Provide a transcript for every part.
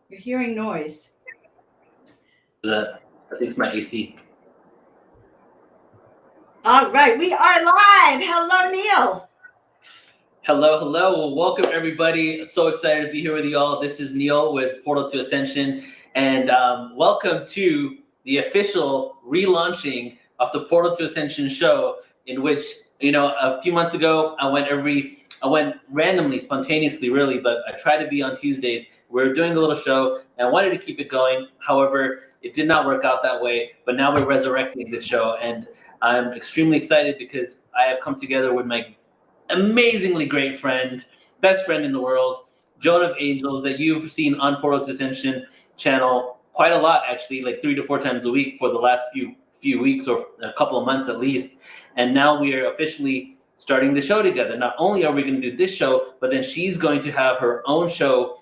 You're hearing noise. I think it's my AC. All right, we are live. Hello, Neil. Hello. Well, welcome everybody. So excited to be here with you all. This is Neil with Portal to Ascension, and welcome to the official relaunching of the Portal to Ascension show, in which, a few months ago, I went randomly, spontaneously, really, but I tried to be on Tuesdays. We're doing a little show, and I wanted to keep it going. However, it did not work out that way, but now we're resurrecting this show, and I'm extremely excited because I have come together with my amazingly great friend, best friend in the world, Joan of Angels, that you've seen on Portal to Ascension channel quite a lot, actually, like 3 to 4 times a week for the last few weeks or a couple of months at least. And now we are officially starting the show together. Not only are we going to do this show, but then she's going to have her own show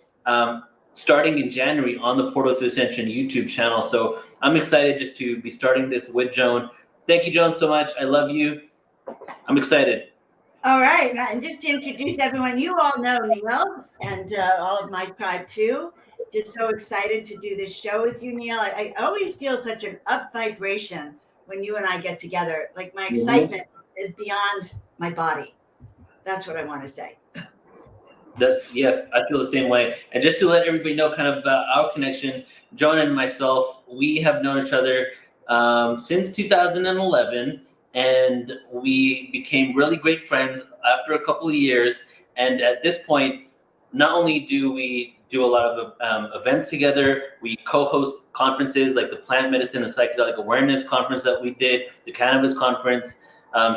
starting in January on the Portal to Ascension YouTube channel. So I'm excited just to be starting this with Joan. Thank you, Joan, so much. I love you. I'm excited. All right, and just to introduce everyone, you all know Neil and all of my tribe too. Just so excited to do this show with you, Neil. I always feel such an up vibration when you and I get together. Like my excitement is beyond my body. That's what I want to say. Yes, I feel the same way. And just to let everybody know kind of about our connection, Joan and myself, we have known each other since 2011. And we became really great friends after a couple of years. And at this point, not only do we do a lot of events together, we co-host conferences like the Plant Medicine and Psychedelic Awareness Conference that we did, the Cannabis Conference.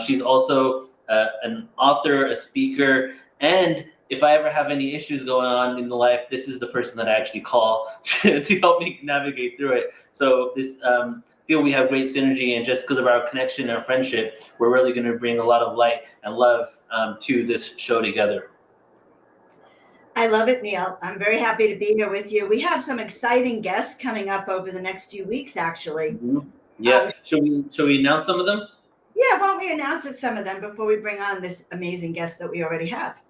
She's also an author, a speaker, and if I ever have any issues going on in the life, this is the person that I actually call to help me navigate through it. So this feel we have great synergy, and just because of our connection and our friendship, we're really going to bring a lot of light and love to this show together. I love it, Neil. I'm very happy to be here with you. We have some exciting guests coming up over the next few weeks, actually. Mm-hmm. Yeah. Should we announce some of them? Yeah, why don't we announce some of them before we bring on this amazing guest that we already have?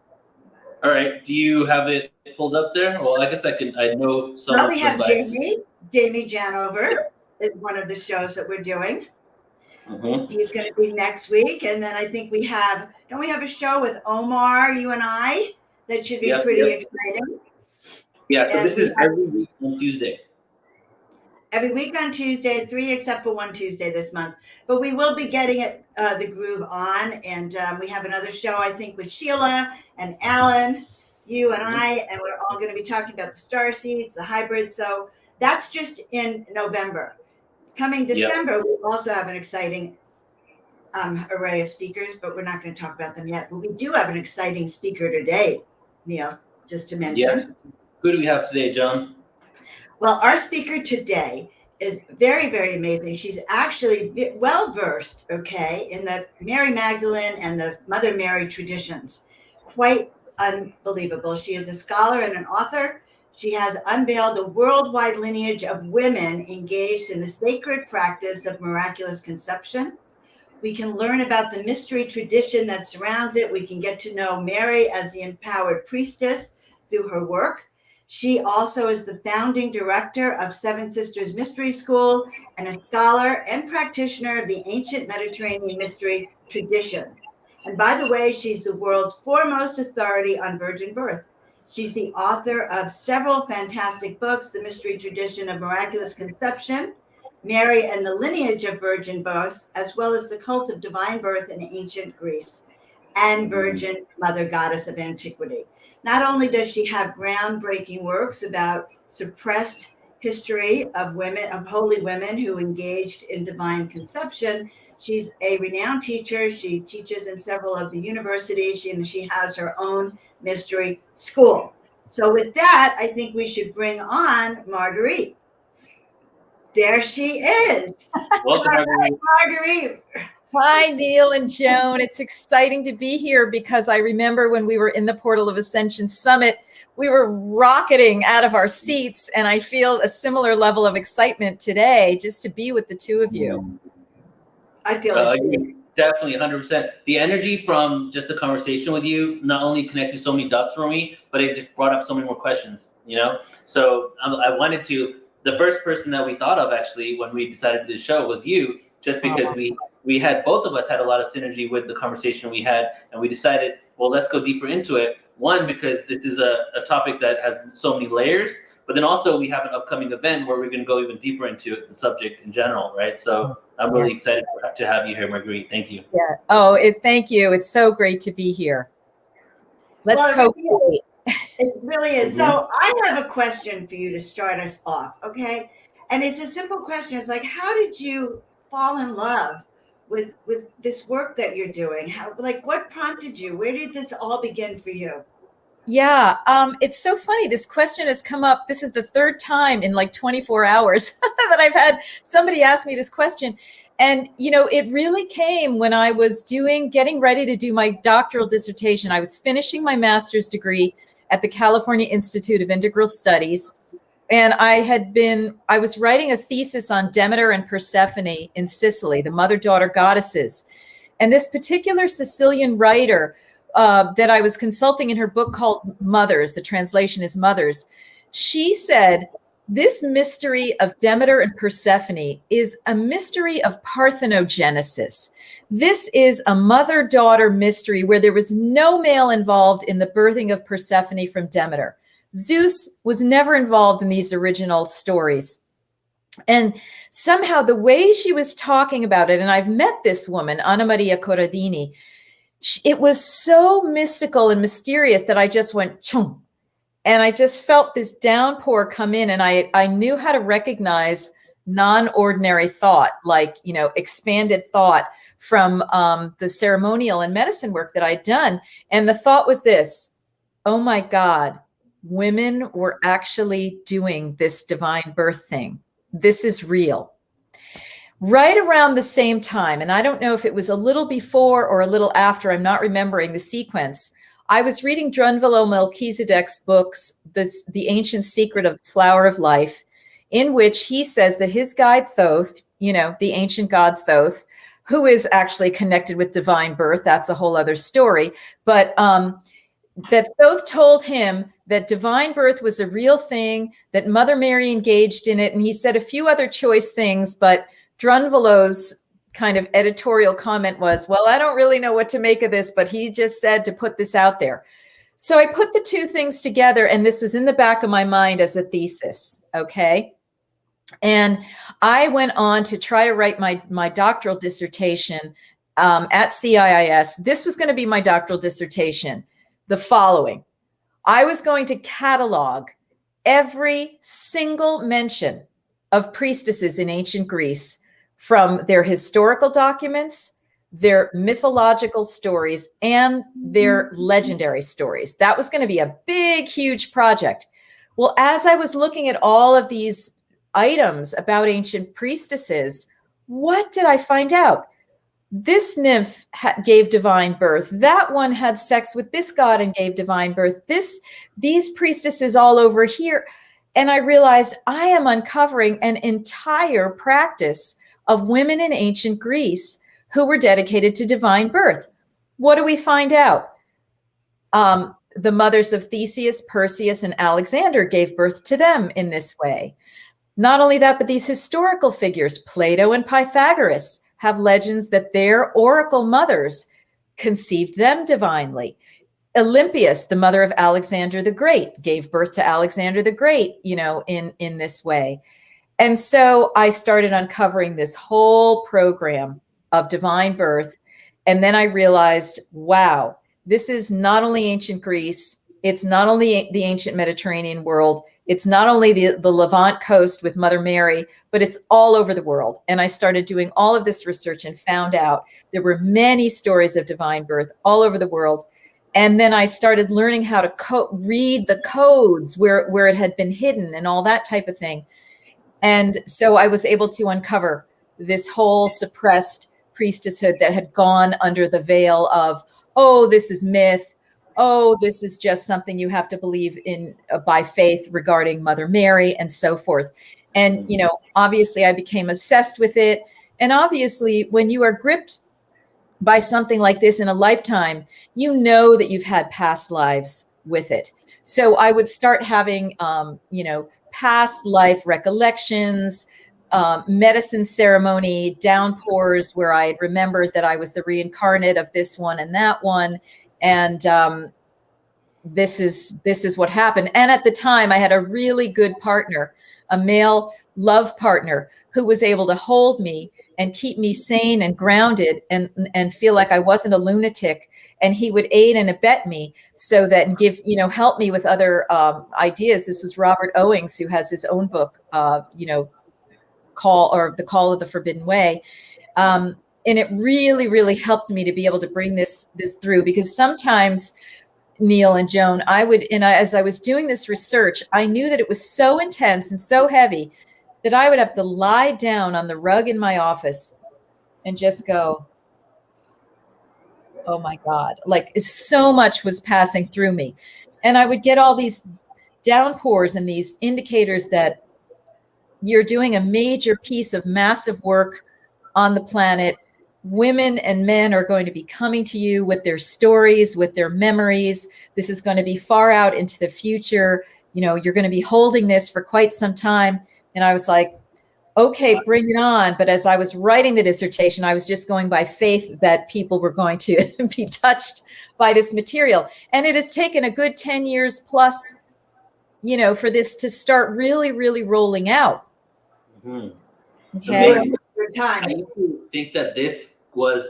All right. Do you have it pulled up there? Well, I guess I know some. Well, we have Jamie Janover is one of the shows that we're doing. Mm-hmm. He's going to be next week. And then I think don't we have a show with Omar, you and I, that should be pretty exciting? Yeah, so this is every week on Tuesday. Every week on Tuesday at 3, except for one Tuesday this month. But we will be getting the groove on. And we have another show, I think, with Sheila and Alan, you and I, and we're all going to be talking about the star seeds, the hybrids. So that's just in November. Coming December, we also have an exciting array of speakers, but we're not going to talk about them yet. But we do have an exciting speaker today, Neil, just to mention. Yes. Who do we have today, John? Well, our speaker today is very, very amazing. She's actually well-versed, in the Mary Magdalene and the Mother Mary traditions. Quite unbelievable. She is a scholar and an author. She has unveiled a worldwide lineage of women engaged in the sacred practice of miraculous conception. We can learn about the mystery tradition that surrounds it. We can get to know Mary as the empowered priestess through her work. She also is the founding director of Seven Sisters Mystery School and a scholar and practitioner of the ancient Mediterranean mystery traditions. And by the way, she's the world's foremost authority on virgin birth. She's the author of several fantastic books, The Mystery Tradition of Miraculous Conception, Mary and the Lineage of Virgin Birth, as well as The Cult of Divine Birth in Ancient Greece, and Virgin Mother Goddess of Antiquity. Not only does she have groundbreaking works about suppressed history of women, of holy women who engaged in divine conception, she's a renowned teacher. She teaches in several of the universities, and she has her own mystery school. So with that, I think we should bring on Margueritte. There she is. Welcome, Margueritte. Hi, Neil and Joan. It's exciting to be here because I remember when we were in the Portal of Ascension Summit, we were rocketing out of our seats, and I feel a similar level of excitement today just to be with the two of you. I feel it too. Definitely, 100%. The energy from just the conversation with you not only connected so many dots for me, but it just brought up so many more questions, you know? So I wanted to, the first person that we thought of actually when we decided to do the show was you, just because we had, both of us had a lot of synergy with the conversation we had, and we decided, well, let's go deeper into it. One, because this is a topic that has so many layers, but then also we have an upcoming event where we're going to go even deeper into the subject in general, right? So I'm really excited to have you here, Marguerite. Thank you. Yeah. Oh, thank you. It's so great to be here. Let's co-create. It really is. So I have a question for you to start us off, okay? And it's a simple question. It's like, how did you fall in love with this work that you're doing? How, like, what prompted you? Where did this all begin for you? Yeah, it's so funny. This question has come up. This is the third time in like 24 hours that I've had somebody ask me this question. And, you know, it really came when I was getting ready to do my doctoral dissertation. I was finishing my master's degree at the California Institute of Integral Studies. And I was writing a thesis on Demeter and Persephone in Sicily, the mother-daughter goddesses. And this particular Sicilian writer that I was consulting in her book called Mothers, the translation is Mothers, she said, this mystery of Demeter and Persephone is a mystery of parthenogenesis. This is a mother-daughter mystery where there was no male involved in the birthing of Persephone from Demeter. Zeus was never involved in these original stories. And somehow the way she was talking about it, and I've met this woman, Anna Maria Corradini, it was so mystical and mysterious that I just went, chung. And I just felt this downpour come in, and I knew how to recognize non-ordinary thought, like, you know, expanded thought from the ceremonial and medicine work that I'd done. And the thought was this: oh my God, women were actually doing this divine birth thing. This is real. Right around the same time, and I don't know if it was a little before or a little after, I'm not remembering the sequence, I was reading Drunvalo Melchizedek's books, The Ancient Secret of the Flower of Life, in which he says that his guide Thoth, you know, the ancient god Thoth, who is actually connected with divine birth, that's a whole other story, but that Thoth told him that divine birth was a real thing, that Mother Mary engaged in it, and he said a few other choice things, but Drunvalo's kind of editorial comment was, well, I don't really know what to make of this, but he just said to put this out there. So I put the two things together, and this was in the back of my mind as a thesis, okay? And I went on to try to write my doctoral dissertation at CIIS. This was going to be my doctoral dissertation, the following. I was going to catalog every single mention of priestesses in ancient Greece, from their historical documents, their mythological stories, and their legendary stories. That was going to be a big, huge project. Well, as I was looking at all of these items about ancient priestesses, what did I find out? This nymph gave divine birth. That one had sex with this god and gave divine birth. These priestesses all over here. And I realized I am uncovering an entire practice of women in ancient Greece who were dedicated to divine birth. What do we find out? The mothers of Theseus, Perseus, and Alexander gave birth to them in this way. Not only that, but these historical figures, Plato and Pythagoras, have legends that their oracle mothers conceived them divinely. Olympias, the mother of Alexander the Great, gave birth to Alexander the Great, you know, in this way. And so I started uncovering this whole program of divine birth. And then I realized, wow, this is not only ancient Greece. It's not only the ancient Mediterranean world. It's not only the Levant coast with Mother Mary, but it's all over the world. And I started doing all of this research and found out there were many stories of divine birth all over the world. And then I started learning how to read the codes where it had been hidden and all that type of thing. And so I was able to uncover this whole suppressed priestesshood that had gone under the veil of, oh, this is myth. Oh, this is just something you have to believe in by faith regarding Mother Mary and so forth. And, you know, obviously I became obsessed with it. And obviously when you are gripped by something like this in a lifetime, you know that you've had past lives with it. So I would start having, past life recollections, medicine ceremony downpours where I remembered that I was the reincarnate of this one and that one. And this is what happened. And at the time I had a really good partner, a male love partner, who was able to hold me and keep me sane and grounded and feel like I wasn't a lunatic. And he would aid and abet me so that, and give, help me with other ideas. This was Robert Owings, who has his own book, The Call of the Forbidden Way. And it really, really helped me to be able to bring this through, because sometimes, Neil and Joan, as I was doing this research, I knew that it was so intense and so heavy that I would have to lie down on the rug in my office and just go, oh my God, like so much was passing through me. And I would get all these downpours and these indicators that you're doing a major piece of massive work on the planet. Women and men are going to be coming to you with their stories, with their memories. This is going to be far out into the future. You're going to be holding this for quite some time. And I was like, okay, bring it on. But as I was writing the dissertation, I was just going by faith that people were going to be touched by this material. And it has taken a good 10 years plus, for this to start really, really rolling out. Mm-hmm. Okay. I used to think that this was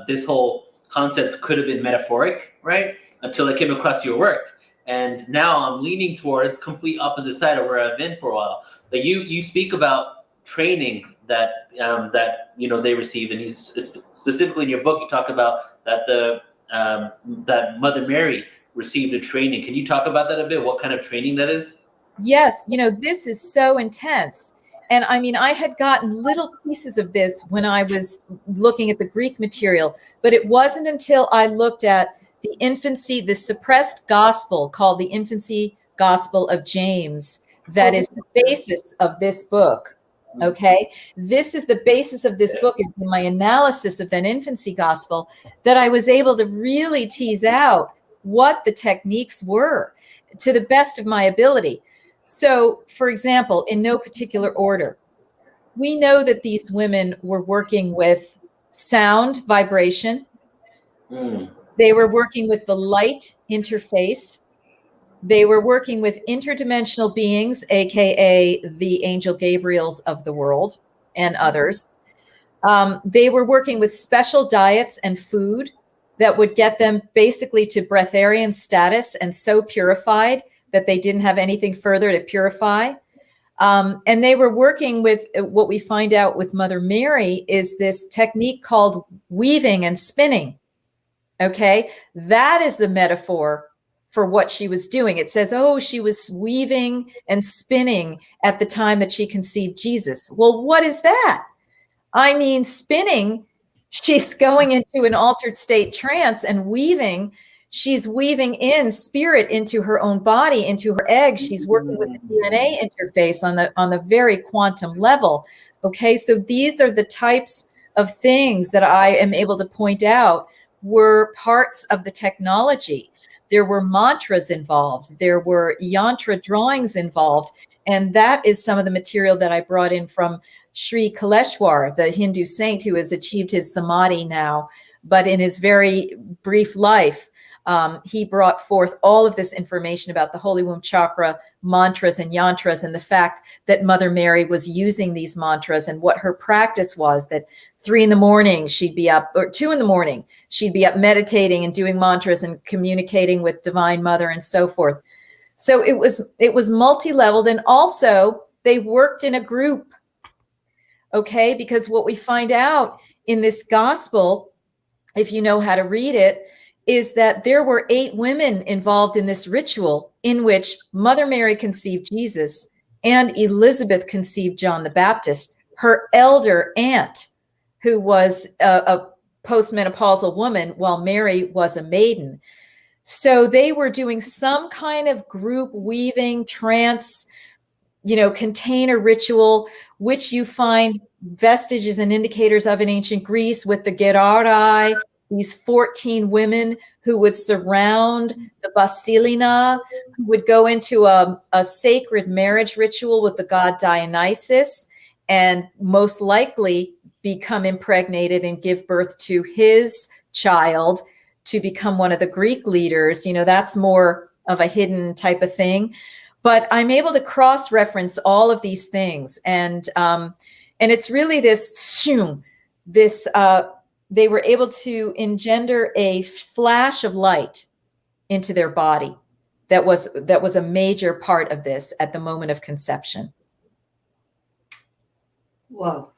this whole concept could have been metaphoric, right? Until I came across your work, and now I'm leaning towards complete opposite side of where I've been for a while. But you speak about training that they received, and specifically in your book you talk about that that Mother Mary received a training. Can you talk about that a bit? What kind of training that is? Yes, this is so intense. And I mean, I had gotten little pieces of this when I was looking at the Greek material, but it wasn't until I looked at the infancy, the suppressed gospel called the Infancy Gospel of James, that is the basis of this book. Okay. This is the basis of this book, is my analysis of that infancy gospel, that I was able to really tease out what the techniques were to the best of my ability. So, for example, in no particular order, we know that these women were working with sound vibration. They were working with the light interface. They were working with interdimensional beings, aka the angel Gabriels of the world and others. They were working with special diets and food that would get them basically to breatharian status and so purified that they didn't have anything further to purify. And they were working with what we find out with Mother Mary is this technique called weaving and spinning. Okay, that is the metaphor for what she was doing. It says, oh, she was weaving and spinning at the time that she conceived Jesus. Well, what is that? I mean, spinning, she's going into an altered state trance, and weaving, she's weaving in spirit into her own body, into her egg. She's working with the DNA interface on the very quantum level. Okay, so these are the types of things that I am able to point out were parts of the technology. There were mantras involved. There were yantra drawings involved. And that is some of the material that I brought in from Sri Kaleshwar, the Hindu saint who has achieved his samadhi now. But in his very brief life, he brought forth all of this information about the Holy Womb Chakra, mantras and yantras, and the fact that Mother Mary was using these mantras and what her practice was, that 3 a.m. she'd be up, or 2 a.m. she'd be up meditating and doing mantras and communicating with Divine Mother and so forth. So it was multi-leveled, and also they worked in a group. Okay, because what we find out in this gospel, if you know how to read it, is that there were 8 women involved in this ritual in which Mother Mary conceived Jesus and Elizabeth conceived John the Baptist, her elder aunt, who was a postmenopausal woman while Mary was a maiden. So they were doing some kind of group weaving, trance, container ritual, which you find vestiges and indicators of in ancient Greece with the Gerari these 14 women who would surround the Basilina, who would go into a sacred marriage ritual with the god Dionysus, and most likely become impregnated and give birth to his child to become one of the Greek leaders. You know, that's more of a hidden type of thing. But I'm able to cross-reference all of these things. And it's really this, they were able to engender a flash of light into their body. That was a major part of this at the moment of conception. Whoa.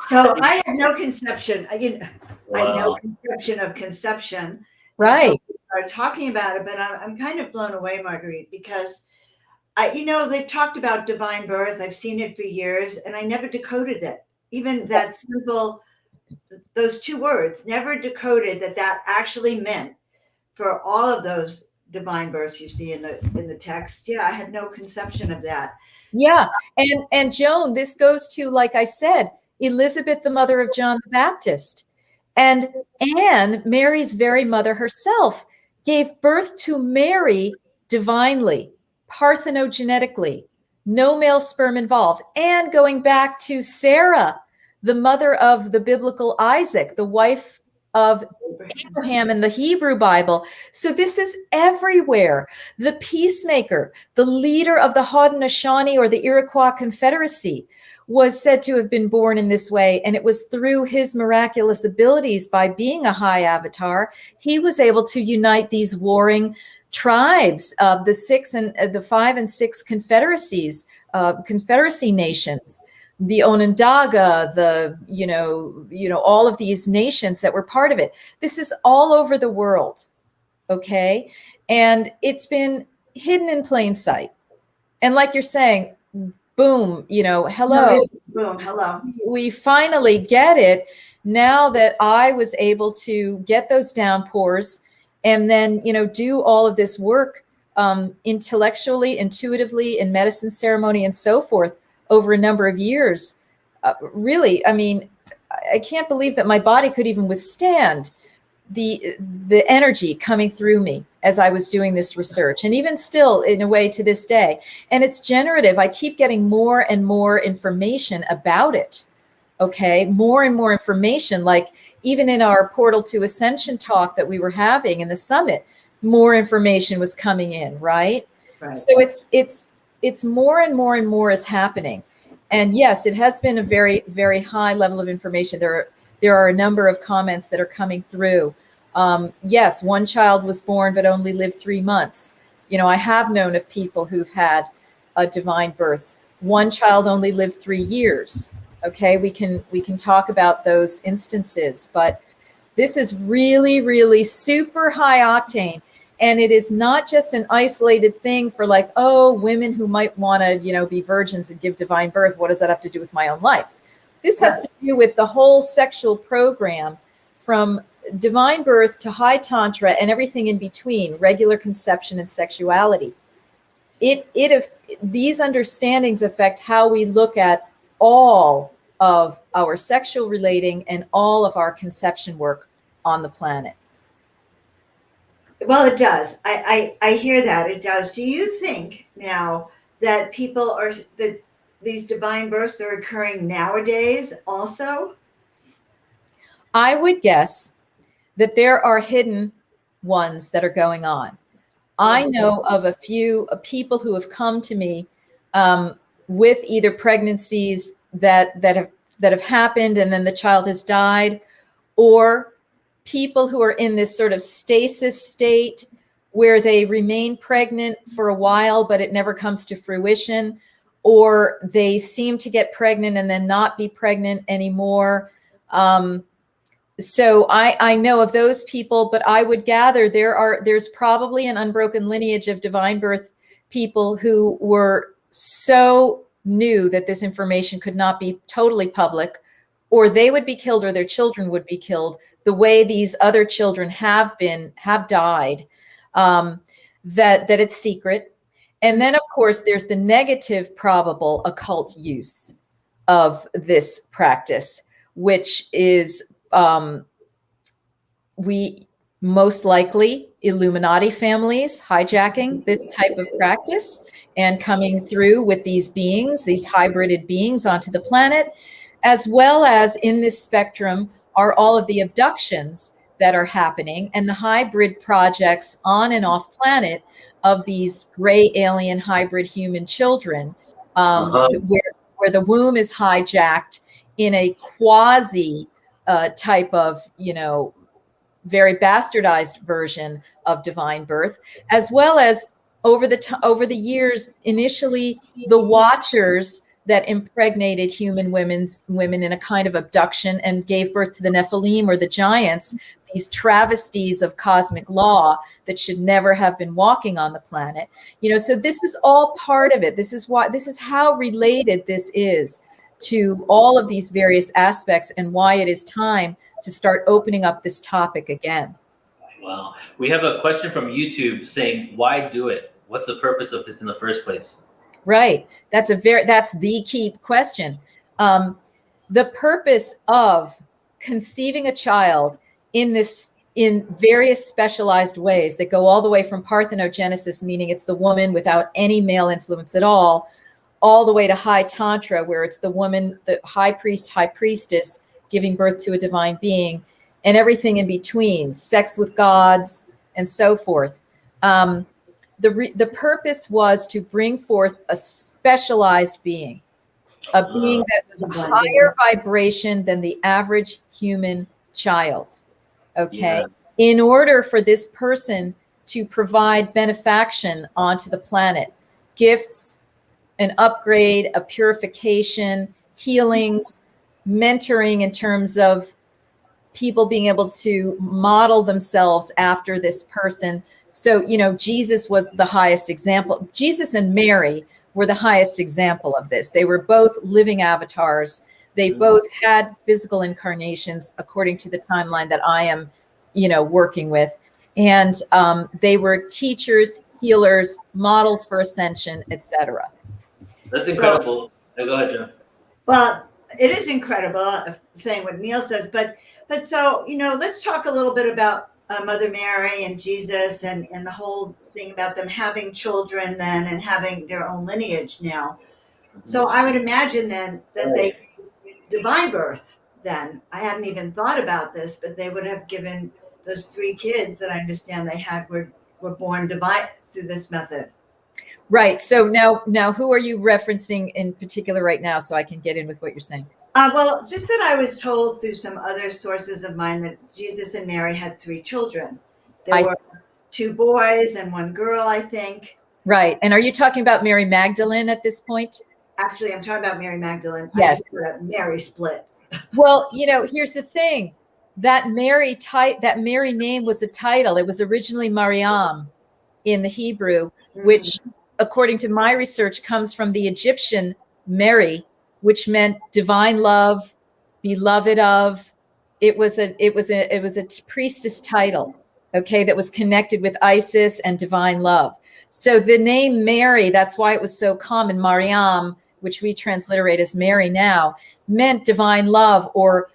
So I had no conception. I had no Wow. conception of conception. Right. Until we started talking about it, but I'm kind of blown away, Marguerite, because they've talked about divine birth. I've seen it for years, and I never decoded it. Even that simple, those two words, never decoded that actually meant for all of those divine births you see in the text. Yeah, I had no conception of that. Yeah. And Joan, this goes to, like I said, Elizabeth, the mother of John the Baptist. And Anne, Mary's very mother herself, gave birth to Mary divinely, parthenogenetically, no male sperm involved. And going back to Sarah, the mother of the biblical Isaac, the wife of Abraham in the Hebrew Bible. So this is everywhere. The Peacemaker, the leader of the Haudenosaunee or the Iroquois Confederacy, was said to have been born in this way. And it was through his miraculous abilities, by being a high avatar, he was able to unite these warring tribes of the 5 and 6 confederacies, confederacy nations. The Onondaga, all of these nations that were part of it. This is all over the world, okay? And it's been hidden in plain sight. And like you're saying, boom, hello. Boom, hello. We finally get it now that I was able to get those downpours and then, do all of this work intellectually, intuitively, in medicine ceremony and so forth over a number of years. Really, I mean, I can't believe that my body could even withstand the energy coming through me as I was doing this research, and even still, in a way, to this day. And it's generative. I keep getting more and more information about it. Okay, more and more information. Like even in our Portal to Ascension talk that we were having in the summit, more information was coming in. Right. So it's more and more and more is happening. And yes, it has been a very, very high level of information. There are a number of comments that are coming through. Yes, one child was born but only lived 3 months. I have known of people who've had divine births. One child only lived 3 years. Okay, we can talk about those instances, but this is really, really super high octane. And it is not just an isolated thing for like, oh, women who might want to, be virgins and give divine birth. What does that have to do with my own life? This has to do with the whole sexual program, from divine birth to high tantra and everything in between, regular conception and sexuality. These understandings affect how we look at all of our sexual relating and all of our conception work on the planet. Well, it does. I hear that. It does. Do you think now that these divine births are occurring nowadays also? I would guess that there are hidden ones that are going on. I know of a few people who have come to me with either pregnancies that have happened and then the child has died, or people who are in this sort of stasis state where they remain pregnant for a while, but it never comes to fruition, or they seem to get pregnant and then not be pregnant anymore. So I know of those people, but I would gather there's probably an unbroken lineage of divine birth people who were so new that this information could not be totally public, or they would be killed or their children would be killed the way these other children have died, that it's secret. And then, of course, there's the negative probable occult use of this practice, which is we most likely Illuminati families hijacking this type of practice and coming through with these beings, these hybrided beings onto the planet, as well as in this spectrum are all of the abductions that are happening and the hybrid projects on and off planet of these gray alien hybrid human children, where the womb is hijacked in a quasi type of, very bastardized version of divine birth, as well as over the years, initially the watchers that impregnated human women in a kind of abduction and gave birth to the Nephilim or the giants, these travesties of cosmic law that should never have been walking on the planet. So this is all part of it. This is how related this is to all of these various aspects and why it is time to start opening up this topic again. Wow. We have a question from YouTube saying, why do it? What's the purpose of this in the first place? Right. That's the key question. The purpose of conceiving a child in various specialized ways that go all the way from parthenogenesis, meaning it's the woman without any male influence at all the way to high tantra, where it's the woman, the high priest, high priestess, giving birth to a divine being, and everything in between, sex with gods and so forth. The purpose was to bring forth a specialized being, a being that was a higher vibration than the average human child. Okay. Yeah. In order for this person to provide benefaction onto the planet, gifts, an upgrade, a purification, healings, mentoring in terms of people being able to model themselves after this person. So, Jesus was the highest example. Jesus and Mary were the highest example of this. They were both living avatars. They both had physical incarnations according to the timeline that I am, working with. And they were teachers, healers, models for ascension, etc. That's incredible. Go ahead, John. Well, it is incredible saying what Neil says, but so, let's talk a little bit about Mother Mary and Jesus and the whole thing about them having children then and having their own lineage now. So I would imagine then that they divine birth then. I hadn't even thought about this, but they would have given those 3 kids that I understand they had were born divine through this method. Right. So now who are you referencing in particular right now so I can get in with what you're saying? Well, just that I was told through some other sources of mine that Jesus and Mary had 3 children. There were 2 boys and 1 girl, I think. Right. And are you talking about Mary Magdalene at this point? Actually, I'm talking about Mary Magdalene. Yes. Mary split. Well, here's the thing. That Mary name was a title. It was originally Mariam in the Hebrew, which according to my research comes from the Egyptian Mary, which meant divine love, beloved of. It was a priestess title, okay, that was connected with Isis and divine love. So the name Mary, that's why it was so common, Mariam, which we transliterate as Mary now, meant divine love or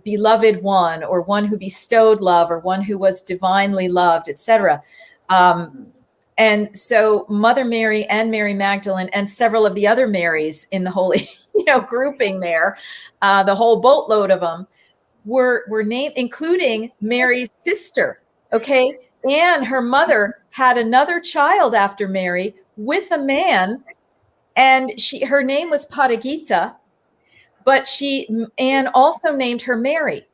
beloved one, or one who bestowed love, or one who was divinely loved, etc. And so Mother Mary and Mary Magdalene and several of the other Marys in the holy, grouping there, the whole boatload of them were named, including Mary's sister. Okay. And her mother had another child after Mary with a man, and her name was Padagita, but Anne also named her Mary.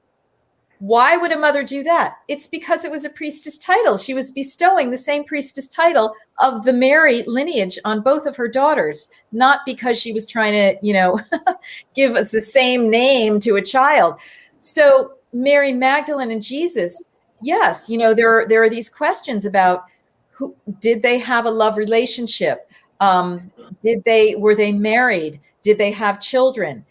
Why would a mother do that? It's because it was a priestess title. She was bestowing the same priestess title of the Mary lineage on both of her daughters, not because she was trying to, give us the same name to a child. So Mary Magdalene and Jesus, yes, there are these questions about did they have a love relationship? Were they married? Did they have children?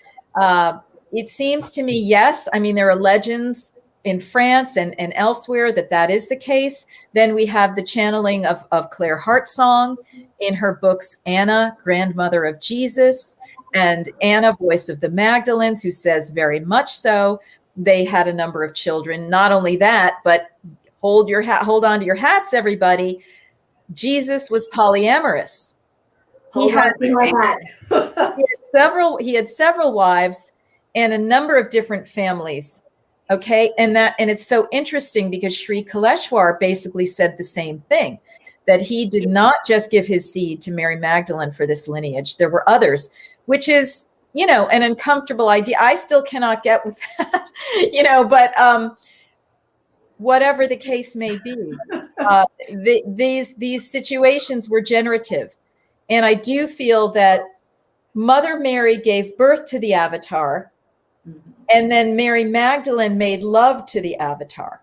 It seems to me, yes. I mean, there are legends in France and elsewhere that is the case. Then we have the channeling of Claire Hartsong in her books, Anna, Grandmother of Jesus, and Anna, Voice of the Magdalens, who says very much so. they had a number of children. Not only that, but hold on to your hats, everybody. Jesus was polyamorous. He Hold on to my hat. he had several wives and a number of different families. Okay. And it's so interesting because Sri Kaleshwar basically said the same thing, that he did not just give his seed to Mary Magdalene for this lineage. There were others, which is, an uncomfortable idea. I still cannot get with that, but whatever the case may be, these situations were generative. And I do feel that Mother Mary gave birth to the avatar, and then Mary Magdalene made love to the avatar.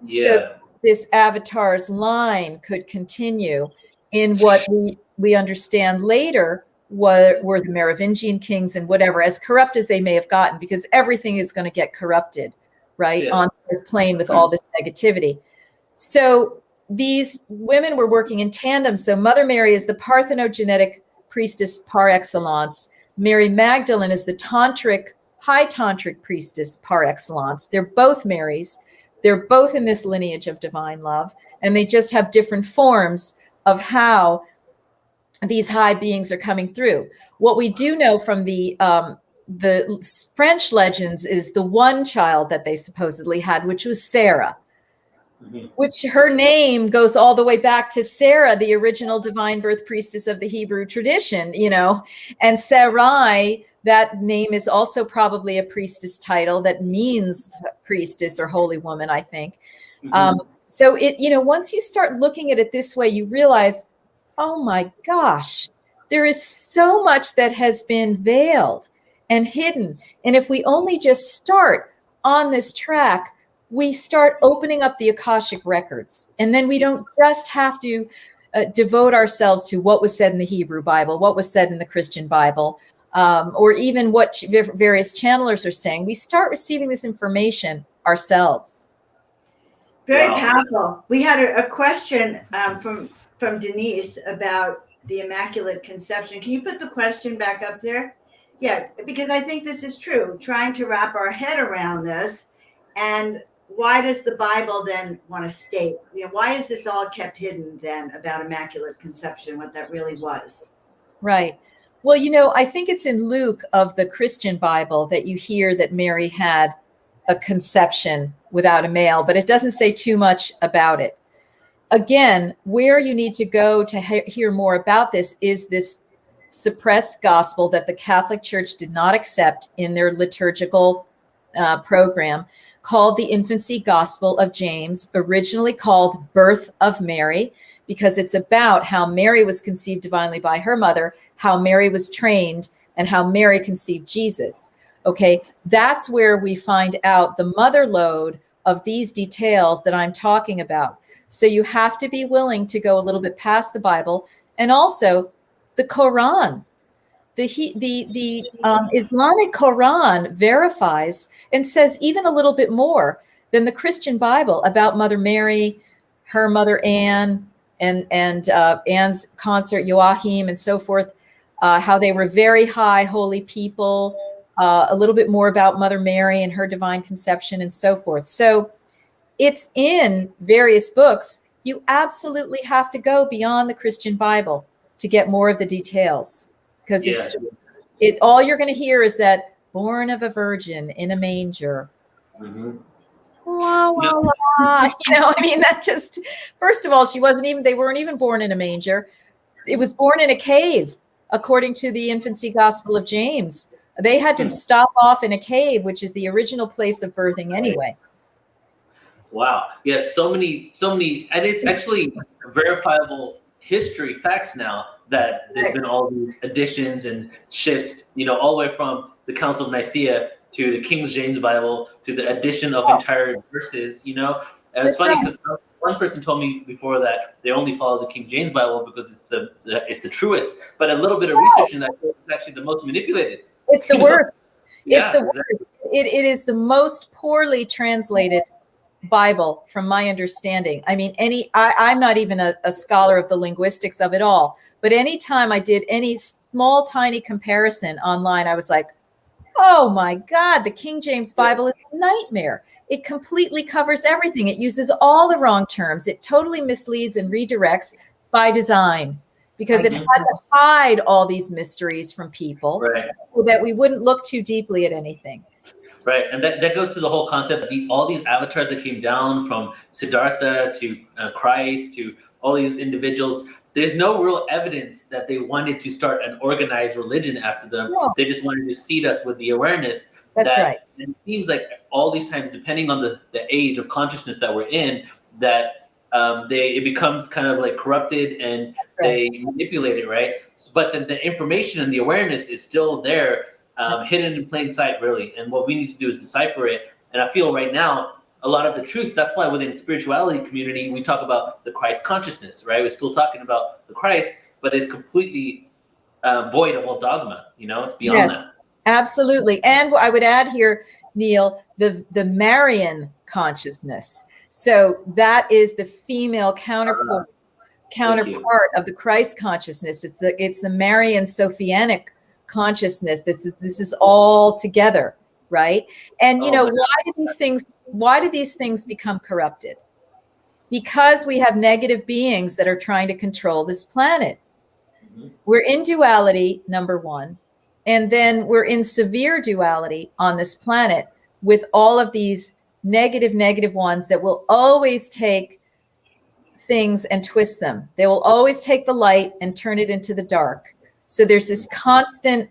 Yeah. So this avatar's line could continue in what we understand later were the Merovingian kings and whatever, as corrupt as they may have gotten, because everything is going to get corrupted, right, on this plane with all this negativity. So these women were working in tandem. So Mother Mary is the parthenogenetic priestess par excellence. Mary Magdalene is the high tantric priestess par excellence. They're both Marys. They're both in this lineage of divine love, and they just have different forms of how these high beings are coming through. What we do know from the French legends is the one child that they supposedly had, which was Sarah, which her name goes all the way back to Sarah, the original divine birth priestess of the Hebrew tradition, and Sarai, that name is also probably a priestess title that means priestess or holy woman, I think. So once you start looking at it this way, you realize, oh my gosh, there is so much that has been veiled and hidden. And if we only just start on this track, we start opening up the Akashic records. And then we don't just have to devote ourselves to what was said in the Hebrew Bible, what was said in the Christian Bible, or even what various channelers are saying. We start receiving this information ourselves. Very powerful. We had a question from Denise about the Immaculate Conception. Can you put the question back up there? Yeah, because I think this is true. Trying to wrap our head around this, and why does the Bible then want to state, why is this all kept hidden then about Immaculate Conception, what that really was? Right. Well, I think it's in Luke of the Christian Bible that you hear that Mary had a conception without a male, but it doesn't say too much about it. Again, where you need to go to hear more about this is this suppressed gospel that the Catholic Church did not accept in their liturgical program, called the Infancy Gospel of James, originally called Birth of Mary, because it's about how Mary was conceived divinely by her mother, how Mary was trained, and how Mary conceived Jesus. Okay, that's where we find out the mother lode of these details that I'm talking about. So you have to be willing to go a little bit past the Bible, and also the Quran. The Islamic Quran verifies and says even a little bit more than the Christian Bible about Mother Mary, her mother Anne, and Anne's consort Joachim, and so forth, how they were very high holy people, a little bit more about Mother Mary and her divine conception, and so forth. So it's in various books. You absolutely have to go beyond the Christian Bible to get more of the details. Because it's all you're going to hear is that born of a virgin in a manger. Wah, wah, wah. That just, first of all, they weren't even born in a manger. It was born in a cave, according to the Infancy Gospel of James. They had to stop off in a cave, which is the original place of birthing anyway. Wow. Yeah, so many, and it's actually verifiable history facts now that there's been all these additions and shifts, all the way from the Council of Nicaea to the King James Bible to the addition of entire verses, And it's funny because one person told me before that they only follow the King James Bible because it's the truest, but a little bit of research in that is actually the most manipulated. It's the worst. Yeah, it's the worst. It is the most poorly translated Bible, from my understanding. I'm not even a scholar of the linguistics of it all, but anytime I did any small, tiny comparison online, I was like, Oh my God, the King James Bible is a nightmare. It completely covers everything. It uses all the wrong terms. It totally misleads and redirects by design because it had to hide all these mysteries from people so that we wouldn't look too deeply at anything. Right, and that goes to the whole concept of all these avatars that came down from Siddhartha to Christ to all these individuals. There's no real evidence that they wanted to start an organized religion after them. No. They just wanted to seed us with the awareness. That's right. And it seems like all these times, depending on the age of consciousness that we're in, that it becomes kind of like corrupted and they manipulate it, right? But the information and the awareness is still there. Hidden in plain sight, really. And what we need to do is decipher it. And I feel right now, a lot of the truth, that's why within the spirituality community, we talk about the Christ consciousness, right? We're still talking about the Christ, but it's completely void of all dogma. It's beyond that. Absolutely. And I would add here, Neil, the Marian consciousness. So that is the female counterpart of the Christ consciousness. It's the Marian Sophianic consciousness. This is all together, right? And why do these things become corrupted? Because we have negative beings that are trying to control this planet. We're in duality, number one, and then we're in severe duality on this planet with all of these negative ones that will always take things and twist them. They will always take the light and turn it into the dark. So there's this constant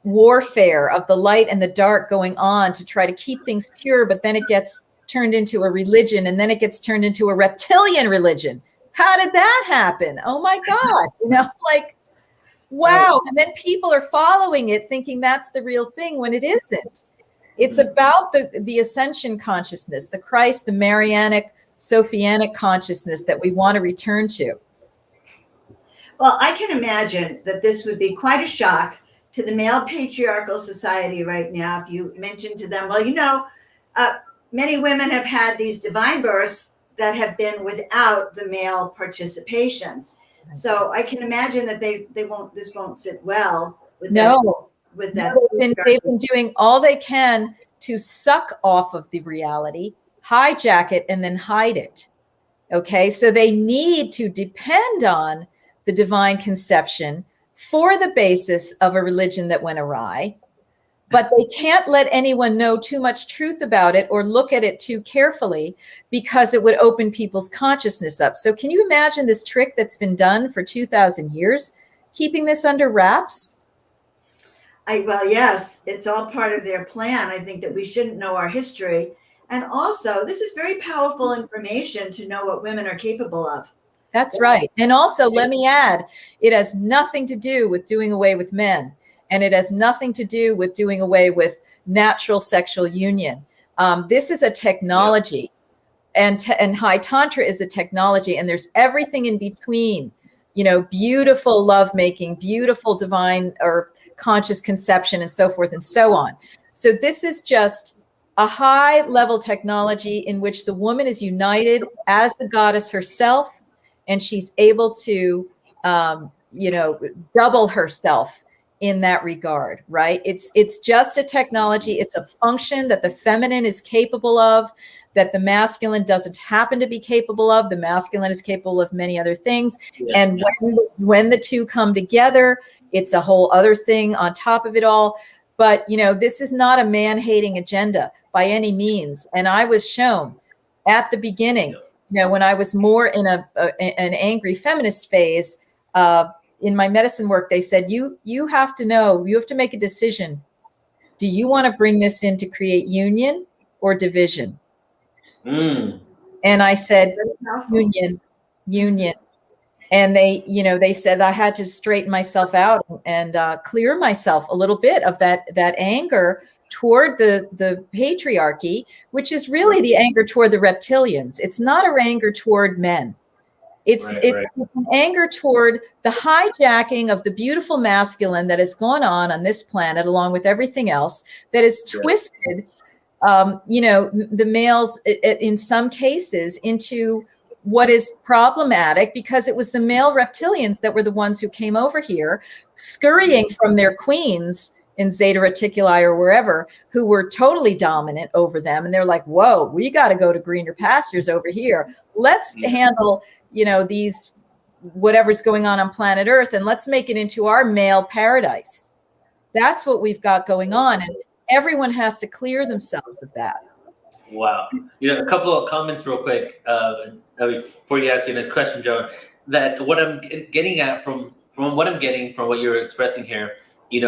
warfare of the light and the dark going on to try to keep things pure, but then it gets turned into a religion, and then it gets turned into a reptilian religion. How did that happen? Oh my God. Wow. And then people are following it thinking that's the real thing when it isn't. It's about the ascension consciousness, the Christ, the Marianic, Sophianic consciousness that we want to return to. Well, I can imagine that this would be quite a shock to the male patriarchal society right now if you mentioned to them, well, many women have had these divine births that have been without the male participation. So I can imagine that this won't sit well with that. They've been doing all they can to suck off of the reality, hijack it, and then hide it. Okay, so they need to depend on the divine conception for the basis of a religion that went awry, but they can't let anyone know too much truth about it or look at it too carefully because it would open people's consciousness up. So can you imagine this trick that's been done for 2,000 years, keeping this under wraps? Well, yes, it's all part of their plan. I think that we shouldn't know our history. And also, this is very powerful information to know what women are capable of. That's right. And also, let me add, it has nothing to do with doing away with men. And it has nothing to do with doing away with natural sexual union. This is a technology. And High Tantra is a technology. And there's everything in between, beautiful lovemaking, beautiful divine or conscious conception, and so forth and so on. So this is just a high level technology in which the woman is united as the goddess herself. And she's able to, double herself in that regard, right? It's just a technology. It's a function that the feminine is capable of, that the masculine doesn't happen to be capable of. The masculine is capable of many other things. And when the two come together, it's a whole other thing on top of it all. But, this is not a man-hating agenda by any means. And I was shown at the beginning, when I was more in an angry feminist phase, in my medicine work, they said, you have to make a decision. Do you want to bring this in to create union or division? And I said, union. And they said I had to straighten myself out and clear myself a little bit of that anger toward the patriarchy, which is really the anger toward the reptilians. It's not an anger toward men. It's an anger toward the hijacking of the beautiful masculine that has gone on this planet, along with everything else, that is twisted, the males in some cases into what is problematic, because it was the male reptilians that were the ones who came over here scurrying from their queens in Zeta Reticuli or wherever, who were totally dominant over them. And they're like, whoa, we got to go to greener pastures over here. Let's handle, these, whatever's going on planet Earth, and let's make it into our male paradise. That's what we've got going on. And everyone has to clear themselves of that. Wow. A couple of comments real quick before you ask your next question, Joan, that what I'm getting at from what I'm getting from what you're expressing here,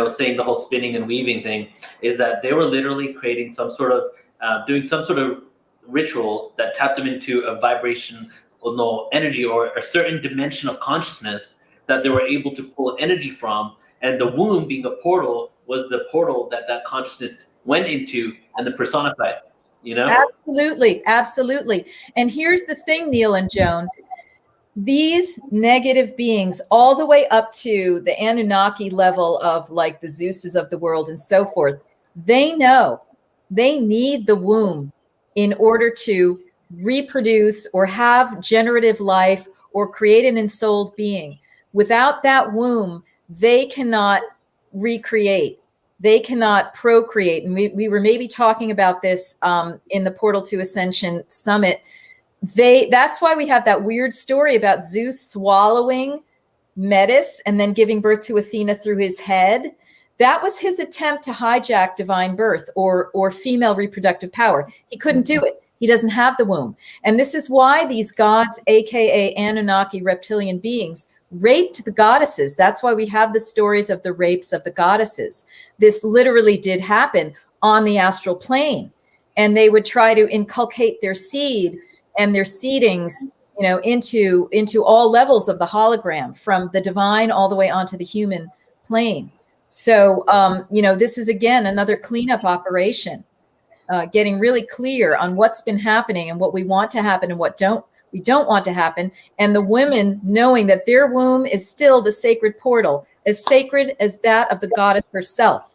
saying the whole spinning and weaving thing, is that they were literally creating some sort of, doing some sort of rituals that tapped them into a vibrational energy or a certain dimension of consciousness that they were able to pull energy from. And the womb, being a portal, was the portal that consciousness went into and the personified. Absolutely. And here's the thing, Neil and Joan, these negative beings, all the way up to the Anunnaki level of like the Zeuses of the world and so forth, they know they need the womb in order to reproduce or have generative life or create an ensouled being. Without that womb, they cannot recreate. They cannot procreate. And we were maybe talking about this in the Portal to Ascension Summit. That's why we have that weird story about Zeus swallowing Metis and then giving birth to Athena through his head. That was his attempt to hijack divine birth or female reproductive power. He couldn't do it. He doesn't have the womb. And this is why these gods, aka Anunnaki reptilian beings, raped the goddesses. That's why we have the stories of the rapes of the goddesses. This literally did happen on the astral plane. And they would try to inculcate their seed and their seedings, into all levels of the hologram, from the divine all the way onto the human plane. So, this is, again, another cleanup operation, getting really clear on what's been happening and what we want to happen and what we don't want to happen. And the women knowing that their womb is still the sacred portal, as sacred as that of the goddess herself.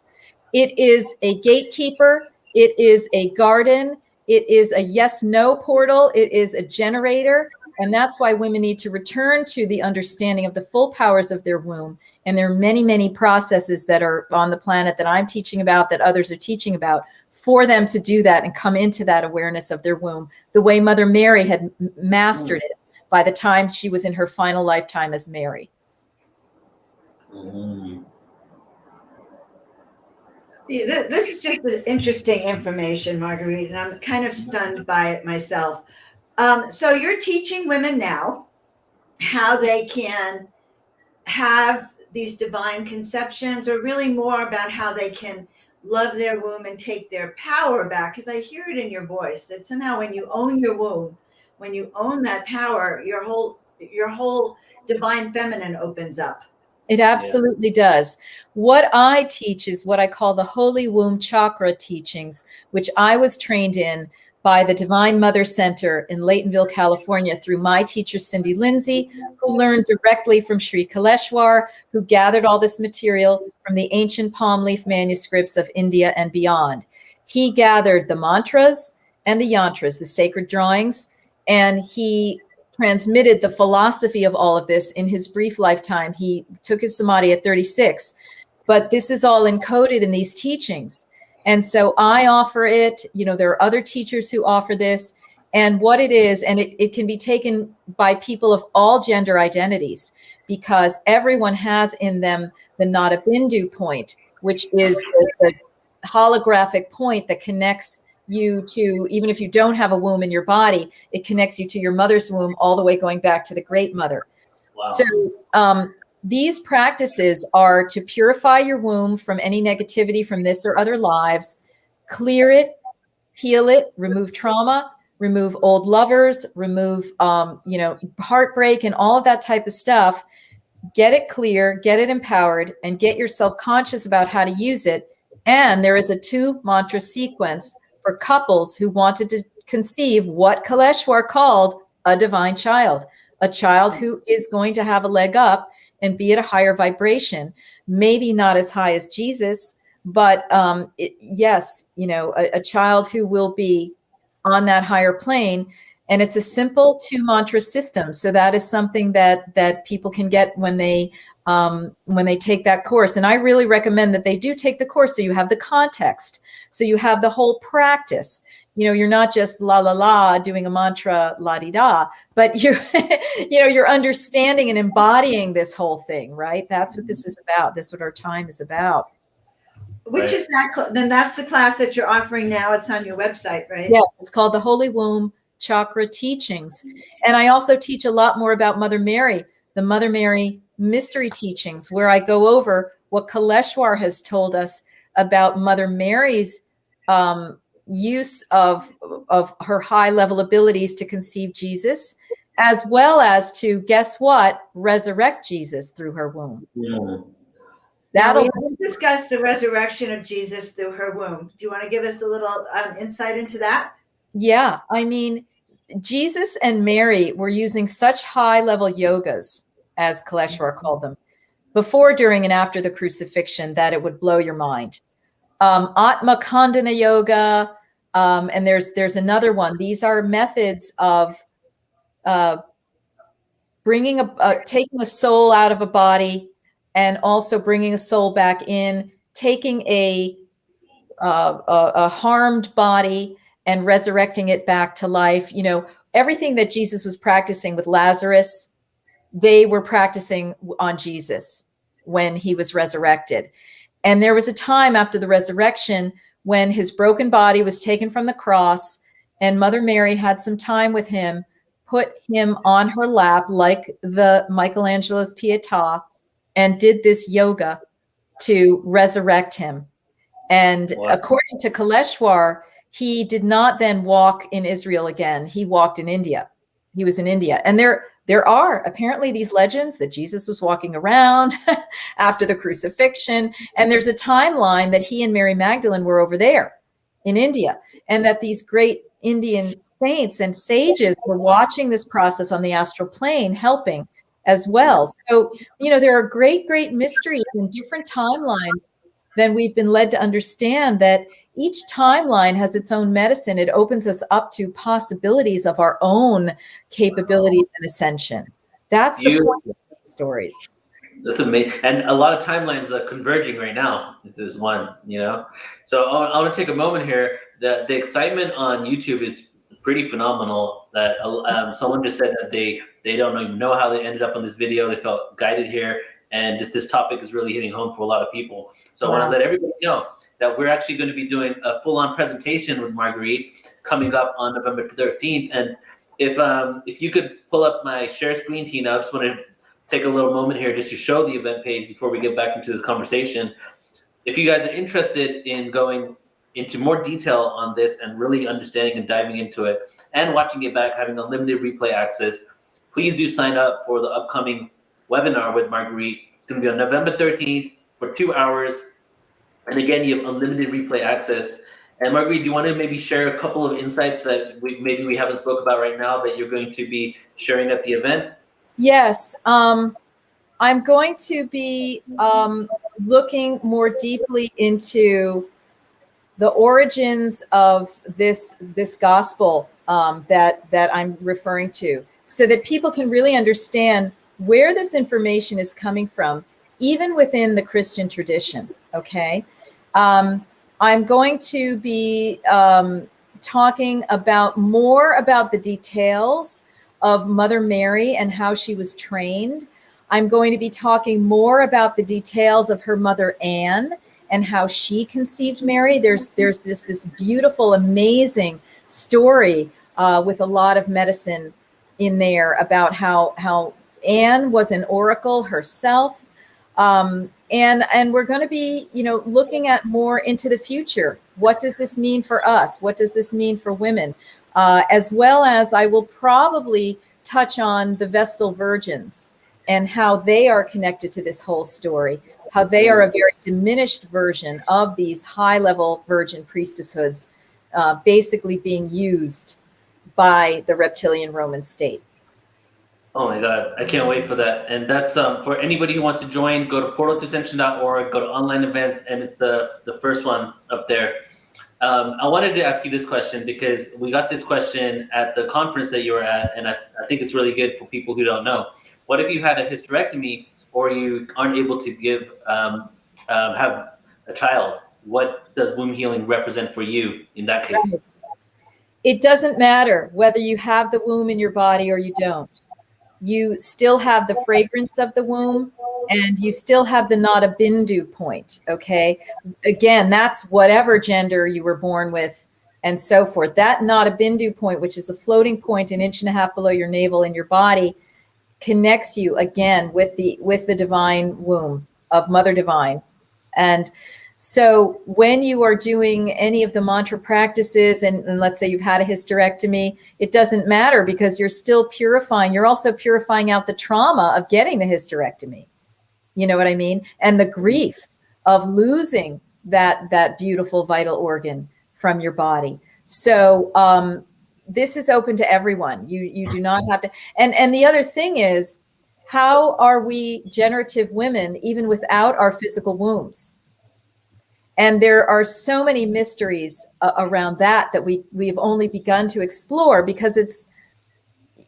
It is a gatekeeper. It is a garden. It is a yes-no portal. It is a generator. And that's why women need to return to the understanding of the full powers of their womb. And there are many, many processes that are on the planet that I'm teaching about, that others are teaching about, for them to do that and come into that awareness of their womb, the way Mother Mary had mastered it by the time she was in her final lifetime as Mary. This is just interesting information, Marguerite, and I'm kind of stunned by it myself. So you're teaching women now how they can have these divine conceptions, or really more about how they can love their womb and take their power back. Because I hear it in your voice that somehow when you own your womb, when you own that power, your whole divine feminine opens up. It absolutely does. What I teach is what I call the Holy Womb Chakra teachings, which I was trained in by the Divine Mother Center in Laytonville, California, through my teacher, Cindy Lindsay, who learned directly from Sri Kaleshwar, who gathered all this material from the ancient palm leaf manuscripts of India and beyond. He gathered the mantras and the yantras, the sacred drawings, and he transmitted the philosophy of all of this in his brief lifetime. He took his samadhi at 36, but this is all encoded in these teachings. And so I offer it, there are other teachers who offer this, and what it is, and it can be taken by people of all gender identities, because everyone has in them the Nada Bindu point, which is the holographic point that connects you to, even if you don't have a womb in your body, it connects you to your mother's womb all the way going back to the Great Mother. Wow. So these practices are to purify your womb from any negativity from this or other lives, clear it, heal it, remove trauma, remove old lovers, remove, heartbreak and all of that type of stuff. Get it clear, get it empowered, and get yourself conscious about how to use it. And there is a 2-mantra sequence for couples who wanted to conceive what Kaleshwar called a divine child, a child who is going to have a leg up and be at a higher vibration, maybe not as high as Jesus, but a child who will be on that higher plane And it's a simple 2 mantra system. So that is something that people can get when they take that course. And I really recommend that they do take the course, so you have the context, so you have the whole practice. You're not just la la la doing a mantra la di da, but you're understanding and embodying this whole thing, right? That's what this is about. That's what our time is about. Which is that? Then that's the class that you're offering now. It's on your website, right? Yes, it's called the Holy Womb Chakra Teachings. And I also teach a lot more about Mother Mary, the Mother Mary mystery teachings, where I go over what Kaleshwar has told us about Mother Mary's use of her high level abilities to conceive Jesus, as well as to, guess what, resurrect Jesus through her womb. Now, we haven't discussed the resurrection of Jesus through her womb. Do you want to give us a little insight into that? Yeah, I mean, Jesus and Mary were using such high level yogas, as Kaleshwar called them, before, during, and after the crucifixion, that it would blow your mind. Atma Khandana Yoga, and there's another one. These are methods of taking a soul out of a body, and also bringing a soul back in, taking a harmed body and resurrecting it back to life. Everything that Jesus was practicing with Lazarus, they were practicing on Jesus when he was resurrected. And there was a time after the resurrection when his broken body was taken from the cross, and Mother Mary had some time with him, put him on her lap like the Michelangelo's Pietà, and did this yoga to resurrect him. And according to Kaleshwar, he did not then walk in Israel again. He walked in India. He was in India. And there are apparently these legends that Jesus was walking around after the crucifixion. And there's a timeline that he and Mary Magdalene were over there in India, and that these great Indian saints and sages were watching this process on the astral plane, helping as well. So, there are great, great mysteries in different timelines. Then we've been led to understand that each timeline has its own medicine. It opens us up to possibilities of our own capabilities and ascension. That's the point of the stories. That's amazing. And a lot of timelines are converging right now into this one, So I want to take a moment here. The excitement on YouTube is pretty phenomenal. That someone just said that they don't even know how they ended up on this video. They felt guided here. And just this topic is really hitting home for a lot of people. So I want to let everybody know that we're actually going to be doing a full-on presentation with Margueritte coming up on November 13th. And if you could pull up my share screen, Tina, I just want to take a little moment here just to show the event page before we get back into this conversation. If you guys are interested in going into more detail on this and really understanding and diving into it and watching it back, having unlimited replay access, please do sign up for the upcoming webinar with Margueritte. It's going to be on November 13th for 2 hours. And again, you have unlimited replay access. And Margueritte, do you want to maybe share a couple of insights that we haven't spoke about right now that you're going to be sharing at the event? Yes. I'm going to be looking more deeply into the origins of this gospel that I'm referring to, so that people can really understand where this information is coming from, even within the Christian tradition. Okay. I'm going to be talking more about the details of Mother Mary and how she was trained. I'm going to be talking more about the details of her mother Anne and how she conceived Mary. There's this beautiful, amazing story with a lot of medicine in there about how Anne was an oracle herself. And we're going to be, looking at more into the future. What does this mean for us? What does this mean for women? As well as I will probably touch on the Vestal Virgins and how they are connected to this whole story, how they are a very diminished version of these high-level virgin priestesshoods, basically being used by the reptilian Roman state. Oh my God, I can't wait for that. And that's for anybody who wants to join, go to portaltoascension.org, go to online events, and it's the first one up there. I wanted to ask you this question because we got this question at the conference that you were at, and I think it's really good for people who don't know. What if you had a hysterectomy or you aren't able to have a child? What does womb healing represent for you in that case? It doesn't matter whether you have the womb in your body or you don't. You still have the fragrance of the womb, and you still have the nada bindu point, okay? Again, that's whatever gender you were born with and so forth. That nada bindu point, which is a floating point 1.5 inches below your navel in your body, connects you again with the divine womb of Mother Divine. And so when you are doing any of the mantra practices, and let's say you've had a hysterectomy, it doesn't matter because you're still purifying. You're also purifying out the trauma of getting the hysterectomy. You know what I mean? And the grief of losing that beautiful vital organ from your body. So this is open to everyone. You do not have to. And the other thing is, how are we generative women even without our physical wombs? And there are so many mysteries around that we've only begun to explore, because it's,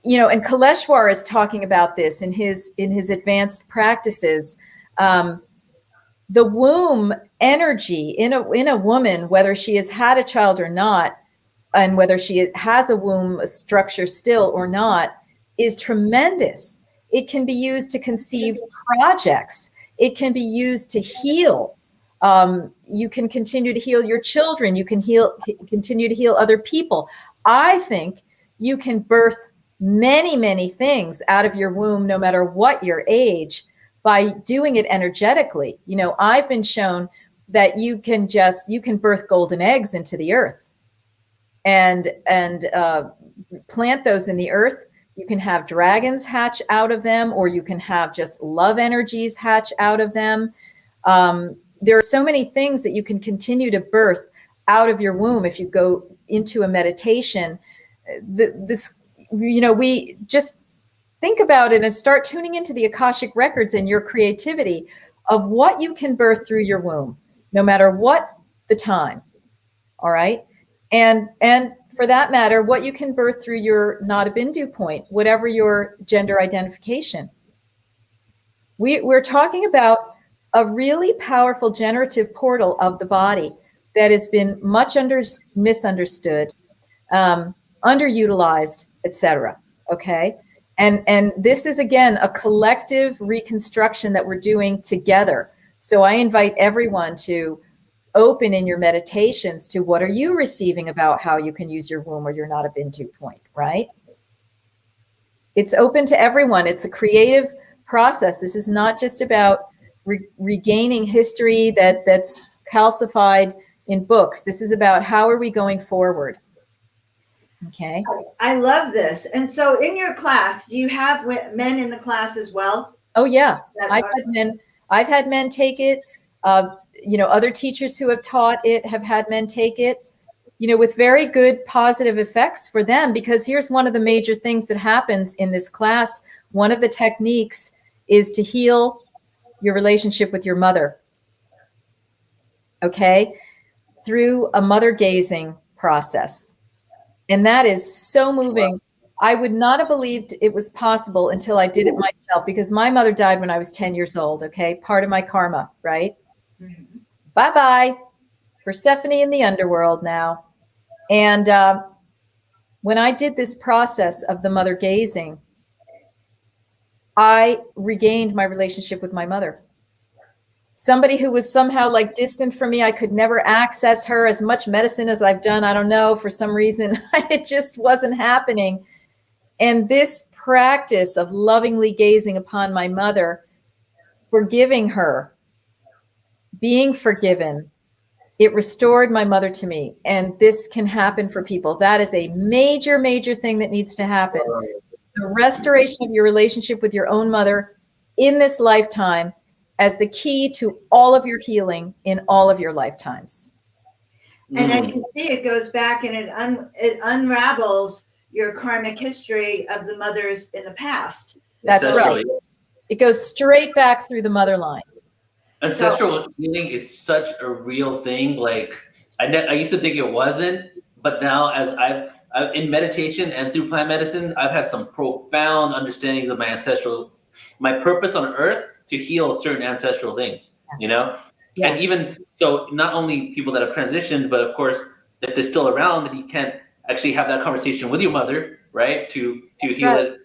and Kaleshwar is talking about this in his advanced practices. The womb energy in a woman, whether she has had a child or not, and whether she has a womb structure still or not, is tremendous. It can be used to conceive projects. It can be used to heal. You can continue to heal your children. You can continue to heal other people. I think you can birth many, many things out of your womb, no matter what your age, by doing it energetically. I've been shown that you can birth golden eggs into the earth and plant those in the earth. You can have dragons hatch out of them, or you can have just love energies hatch out of them. There are so many things that you can continue to birth out of your womb if you go into a meditation. We just think about it and start tuning into the Akashic records and your creativity of what you can birth through your womb, no matter what the time. All right. And for that matter, what you can birth through your nada bindu point, whatever your gender identification. We're talking about a really powerful generative portal of the body that has been much misunderstood, underutilized, etc. Okay. And this is, again, a collective reconstruction that we're doing together. So I invite everyone to open in your meditations to what are you receiving about how you can use your womb or your nada bindu point, right? It's open to everyone. It's a creative process. This is not just about regaining history that's calcified in books. This is about how are we going forward. Okay. I love this. And so in your class, do you have men in the class as well? Oh yeah. I've had men take it. Other teachers who have taught it have had men take it, with very good positive effects for them, because here's one of the major things that happens in this class. One of the techniques is to heal your relationship with your mother. Okay. Through a mother gazing process. And that is so moving. I would not have believed it was possible until I did it myself, because my mother died when I was 10 years old. Okay. Part of my karma, right? Mm-hmm. Bye-bye. Persephone in the underworld now. And when I did this process of the mother gazing, I regained my relationship with my mother. Somebody who was somehow like distant from me, I could never access her. As much medicine as I've done, I don't know, for some reason, it just wasn't happening. And this practice of lovingly gazing upon my mother, forgiving her, being forgiven, it restored my mother to me. And this can happen for people. That is a major, major thing that needs to happen. The restoration of your relationship with your own mother in this lifetime as the key to all of your healing in all of your lifetimes. And I can see it goes back and it unravels your karmic history of the mothers in the past. That's right. It goes straight back through the mother line. Ancestral healing is such a real thing. Like, I used to think it wasn't, but now as I've in meditation and through plant medicine, I've had some profound understandings of my purpose on earth to heal certain ancestral things, you know? Yeah. And even so, not only people that have transitioned, but of course, if they're still around, then you can't actually have that conversation with your mother, right? To heal right. it.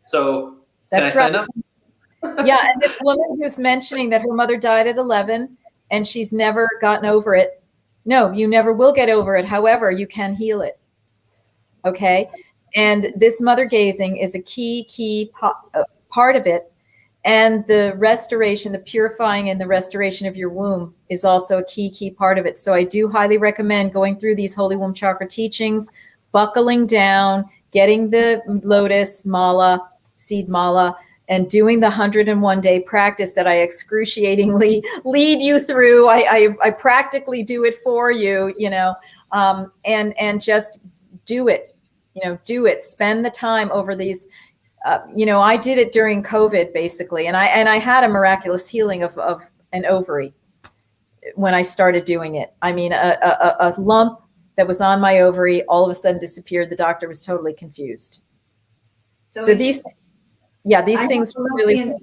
So That's can I right. sign up? Yeah, and this woman who's mentioning that her mother died at 11 and she's never gotten over it. No, you never will get over it. However, you can heal it. Okay. And this mother gazing is a key part of it. And the restoration, the purifying and the restoration of your womb is also a key part of it. So I do highly recommend going through these Holy Womb Chakra teachings, buckling down, getting the lotus mala, seed mala, and doing the 101-day practice that I excruciatingly lead you through. I practically do it for you, you know, and just do it, you know, do it. Spend the time over these. You know, I did it during COVID basically, and I had a miraculous healing of an ovary when I started doing it. I mean, a lump that was on my ovary all of a sudden disappeared. The doctor was totally confused. So these things were really.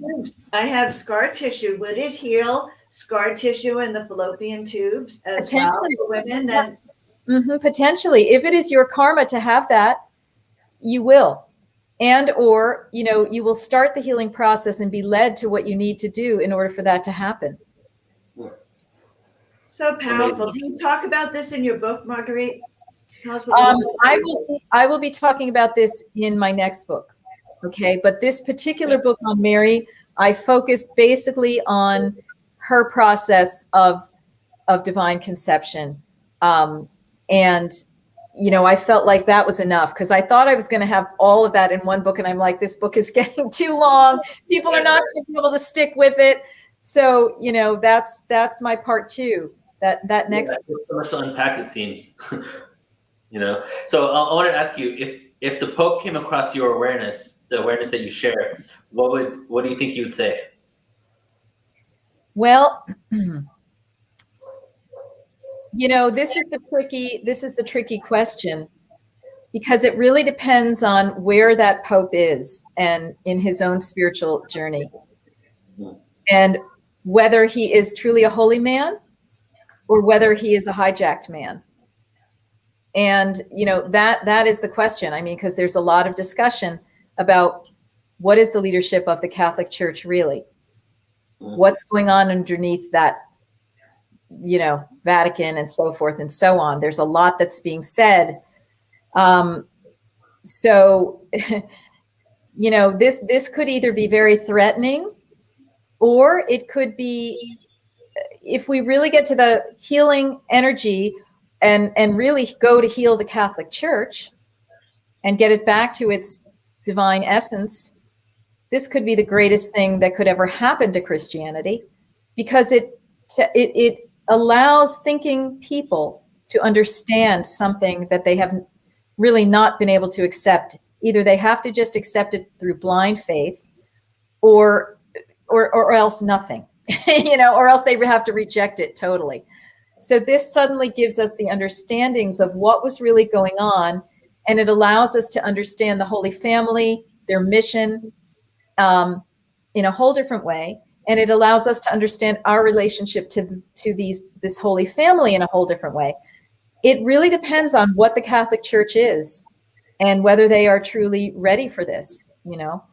I have scar tissue. Would it heal scar tissue in the fallopian tubes as well for women? Then potentially, if it is your karma to have that, you will. And or, you know, you will start the healing process and be led to what you need to do in order for that to happen. So powerful. Do you talk about this in your book, Marguerite? Tell us what I will be talking about this in my next book. Okay. But this particular book on Mary, I focus basically on her process of divine conception. And you know, I felt like that was enough because I thought I was going to have all of that in one book. And I'm like, this book is getting too long. People are not going to be able to stick with it. So, you know, that's my part two, that next. So much to unpack, it seems, you know? So I want to ask you, if the Pope came across your awareness, the awareness that you share, what do you think he would say? Well, you know, this is the tricky question, because it really depends on where that Pope is and in his own spiritual journey, and whether he is truly a holy man or whether he is a hijacked man. And, you know, that is the question. I mean, because there's a lot of discussion about what is the leadership of the Catholic Church really? What's going on underneath that, you know, Vatican and so forth and so on. There's a lot that's being said. So, you know, this could either be very threatening, or it could be, if we really get to the healing energy and really go to heal the Catholic Church and get it back to its divine essence, this could be the greatest thing that could ever happen to Christianity, because it allows thinking people to understand something that they have really not been able to accept. Either they have to just accept it through blind faith, or else nothing, you know, or else they have to reject it totally. So this suddenly gives us the understandings of what was really going on, and it allows us to understand the Holy Family, their mission, in a whole different way. And it allows us to understand our relationship to this Holy Family in a whole different way. It really depends on what the Catholic Church is and whether they are truly ready for this, you know.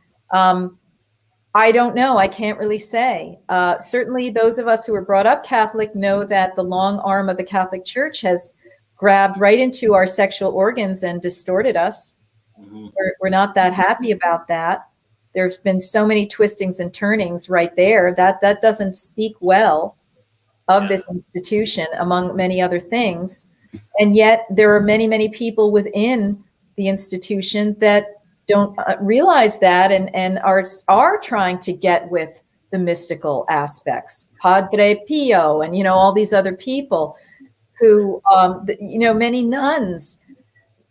I don't know. I can't really say. Certainly those of us who were brought up Catholic know that the long arm of the Catholic Church has grabbed right into our sexual organs and distorted us. Mm-hmm. We're not that happy about that. There's been so many twistings and turnings right there that doesn't speak well of this institution, among many other things. And yet there are many, many people within the institution that don't realize that and are trying to get with the mystical aspects. Padre Pio and, you know, all these other people who, you know, many nuns,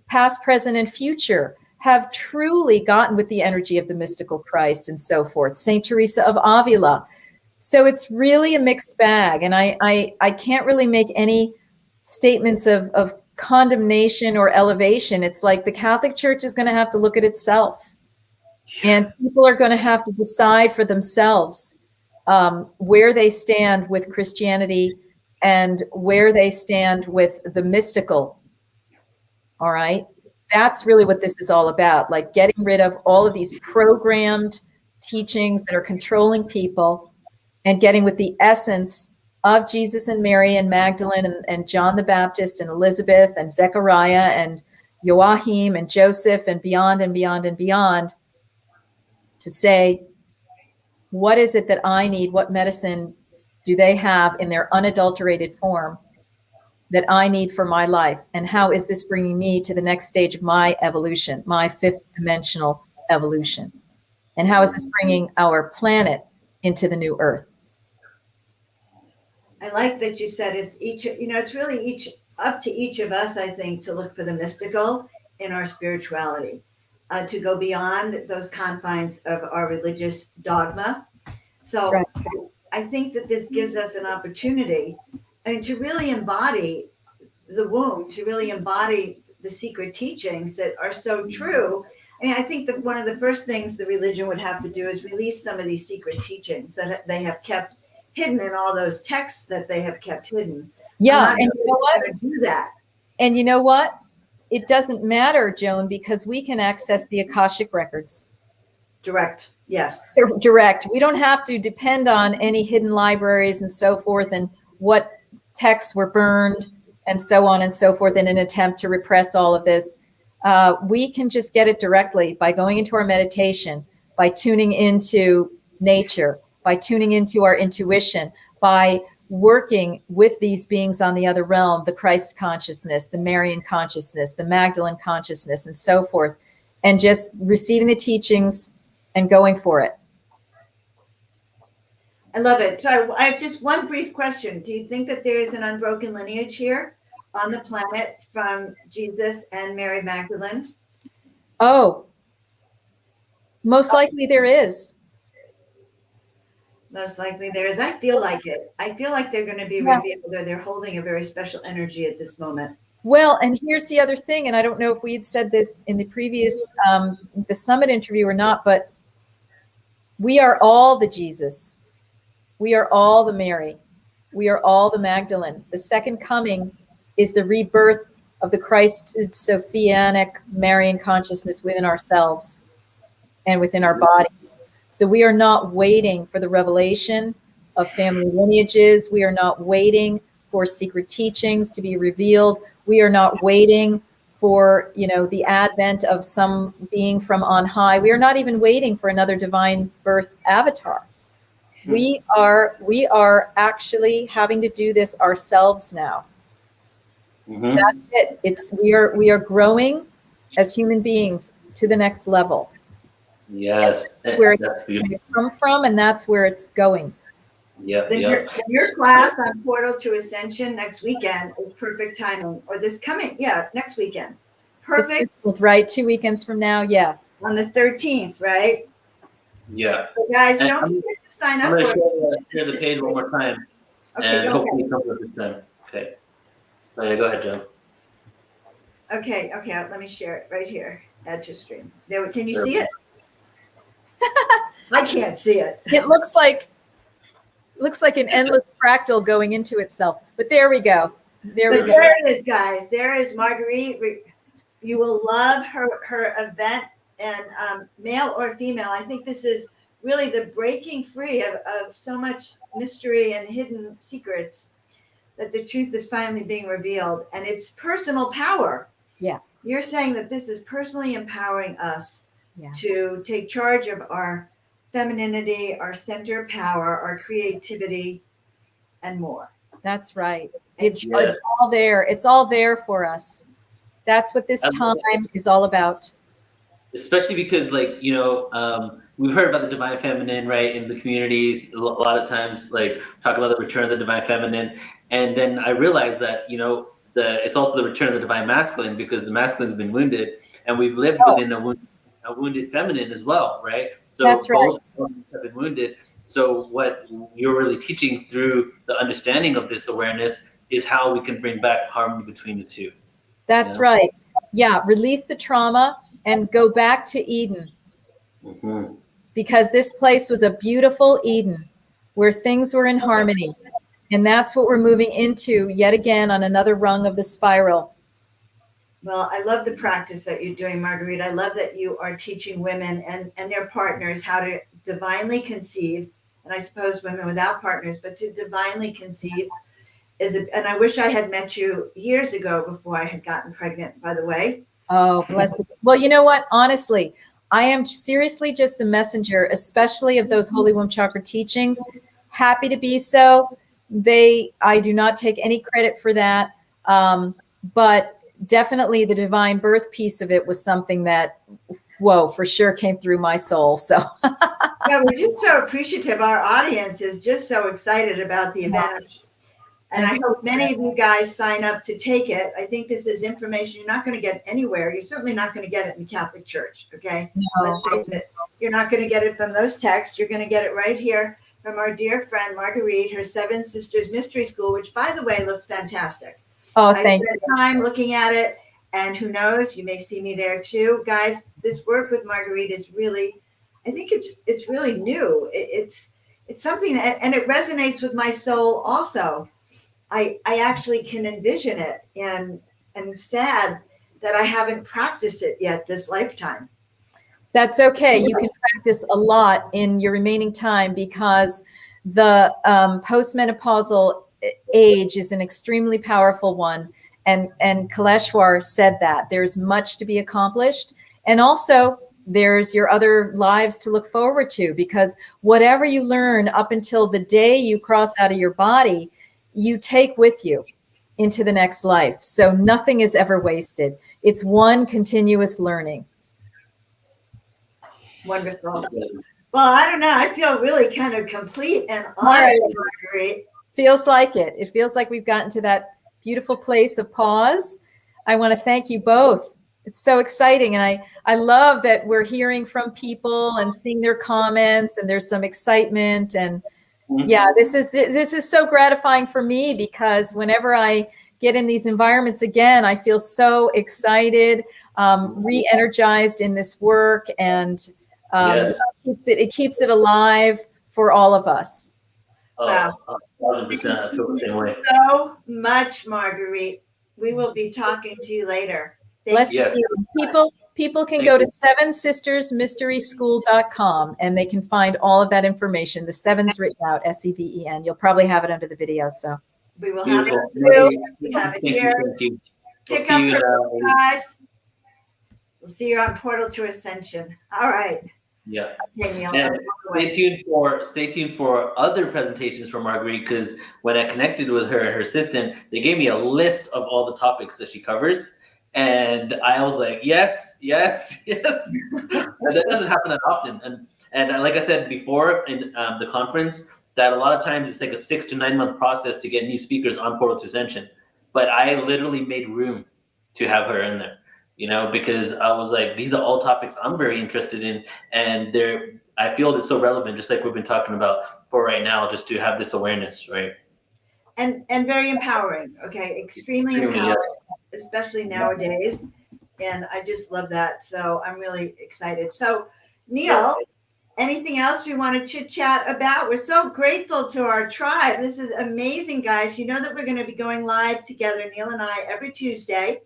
past, present, and future, have truly gotten with the energy of the mystical Christ and so forth. Saint Teresa of Avila. So it's really a mixed bag. And I can't really make any statements of condemnation or elevation. It's like the Catholic Church is going to have to look at itself, and people are going to have to decide for themselves where they stand with Christianity and where they stand with the mystical. All right. That's really what this is all about, like getting rid of all of these programmed teachings that are controlling people and getting with the essence of Jesus and Mary and Magdalene and John the Baptist and Elizabeth and Zechariah and Joachim and Joseph and beyond and beyond and beyond, to say, what is it that I need? What medicine do they have in their unadulterated form that I need for my life? And how is this bringing me to the next stage of my evolution, my fifth dimensional evolution? And how is this bringing our planet into the new earth? I like that you said it's each, it's really up to each of us, I think, to look for the mystical in our spirituality, to go beyond those confines of our religious dogma. So right. I think that this gives us an opportunity, to really embody the womb, to really embody the secret teachings that are so true. I think that one of the first things the religion would have to do is release some of these secret teachings that they have kept hidden in all those texts that they have kept hidden. Yeah, and you know what? Do that. And you know what? It doesn't matter, Joan, because we can access the Akashic records. Direct, yes. Direct. We don't have to depend on any hidden libraries and so forth, and what texts were burned and so on and so forth in an attempt to repress all of this. We can just get it directly by going into our meditation, by tuning into nature, by tuning into our intuition, by working with these beings on the other realm, the Christ consciousness, the Marian consciousness, the Magdalene consciousness, and so forth, and just receiving the teachings and going for it. I love it. So I have just one brief question. Do you think that there is an unbroken lineage here on the planet from Jesus and Mary Magdalene? Oh, most likely there is. Most likely there is. I feel like it. I feel like they're going to be revealed, or they're holding a very special energy at this moment. Well, and here's the other thing, and I don't know if we had said this in the previous the summit interview or not, but we are all the Jesus. We are all the Mary. We are all the Magdalene. The second coming is the rebirth of the Christ Sophianic Marian consciousness within ourselves and within our bodies. So we are not waiting for the revelation of family lineages. We are not waiting for secret teachings to be revealed. We are not waiting for, the advent of some being from on high. We are not even waiting for another divine birth avatar. We are actually having to do this ourselves now. Mm-hmm. That's it. We are growing as human beings to the next level. Yes, that's where it's going to come from, and that's where it's going. Yeah. Your class on Portal to Ascension next weekend is perfect timing, or next weekend. Perfect. Right, 2 weekends from now, yeah. On the 13th, right? Yeah. So guys, don't forget to sign up. I'm going to share the page one more time, and hopefully it comes up this time. Okay. Oh, yeah, go ahead, Joan. Okay. Let me share it right here. Add to stream. There, can you see it? I can't see it. It looks like an endless fractal going into itself. But there we go. There it is, guys. There is Marguerite. You will love her event, and male or female. I think this is really the breaking free of so much mystery and hidden secrets, that the truth is finally being revealed, and it's personal power. Yeah. You're saying that this is personally empowering us to take charge of our femininity, our center power, our creativity, and more. That's right. It's all there. It's all there for us. That's what this time is all about. Especially because, we've heard about the divine feminine, right, in the communities. A lot of times, talk about the return of the divine feminine. And then I realized that, it's also the return of the divine masculine, because the masculine's been wounded, and we've lived within a wounded feminine as well, right? So that's right. Both have been wounded. So what you're really teaching through the understanding of this awareness is how we can bring back harmony between the two. That's right. Yeah, release the trauma and go back to Eden. Mm-hmm. Because this place was a beautiful Eden where things were in harmony. And that's what we're moving into yet again on another rung of the spiral. Well, I love the practice that you're doing, Marguerite. I love that you are teaching women and their partners how to divinely conceive. And I suppose women without partners, but to divinely conceive and I wish I had met you years ago before I had gotten pregnant, by the way. Oh, bless you. Well, you know what? Honestly, I am seriously just the messenger, especially of those Holy Womb Chakra teachings. Happy to be so. I do not take any credit for that. But definitely the divine birth piece of it was something that, whoa, for sure came through my soul. So yeah, we're just so appreciative. Our audience is just so excited about the event. And I hope many of you guys sign up to take it. I think this is information you're not going to get anywhere. You're certainly not going to get it in the Catholic Church, okay? No. Let's face it. You're not going to get it from those texts. You're going to get it right here from our dear friend Marguerite, her Seven Sisters Mystery School, which, by the way, looks fantastic. Oh, I thank spent you. time looking at it, and who knows, you may see me there too. Guys, this work with Marguerite is really, I think it's really new. It's something that, and it resonates with my soul also. I actually can envision it, and sad that I haven't practiced it yet this lifetime. That's okay. You can practice a lot in your remaining time because the postmenopausal age is an extremely powerful one. And Kaleshwar said that there's much to be accomplished. And also there's your other lives to look forward to, because whatever you learn up until the day you cross out of your body, you take with you into the next life. So nothing is ever wasted. It's one continuous learning. Wonderful. Well, I don't know. I feel really kind of complete and honored, Marguerite. Feels like it. It feels like we've gotten to that beautiful place of pause. I want to thank you both. It's so exciting. And I love that we're hearing from people and seeing their comments, and there's some excitement. And yeah, this is so gratifying for me, because whenever I get in these environments again, I feel so excited, re-energized in this work, and it keeps it alive for all of us. Wow. 1,000%. I feel the same way. So much, Marguerite. We will be talking to you later. Thank you. People can go to sevensistersmysteryschool.com and they can find all of that information. The seven's written out, SEVEN. You'll probably have it under the video. So we will have it. We have it here. Pick up your guys. We'll see you on Portal to Ascension. All right. Yeah. Okay, Neil, and stay tuned for other presentations from Marguerite, because when I connected with her and her assistant, they gave me a list of all the topics that she covers. And I was like, yes. And that doesn't happen that often. And like I said before in the conference, that a lot of times it's like a 6 to 9 month process to get new speakers on Portal to Ascension. But I literally made room to have her in there, because I was like, these are all topics I'm very interested in. And I feel it's so relevant, just like we've been talking about for right now, just to have this awareness, right? And very empowering, okay? Extremely empowering, especially nowadays. And I just love that. So I'm really excited. So Neil, anything else we want to chit chat about? We're so grateful to our tribe. This is amazing, guys. You know that we're going to be going live together, Neil and I, every Tuesday,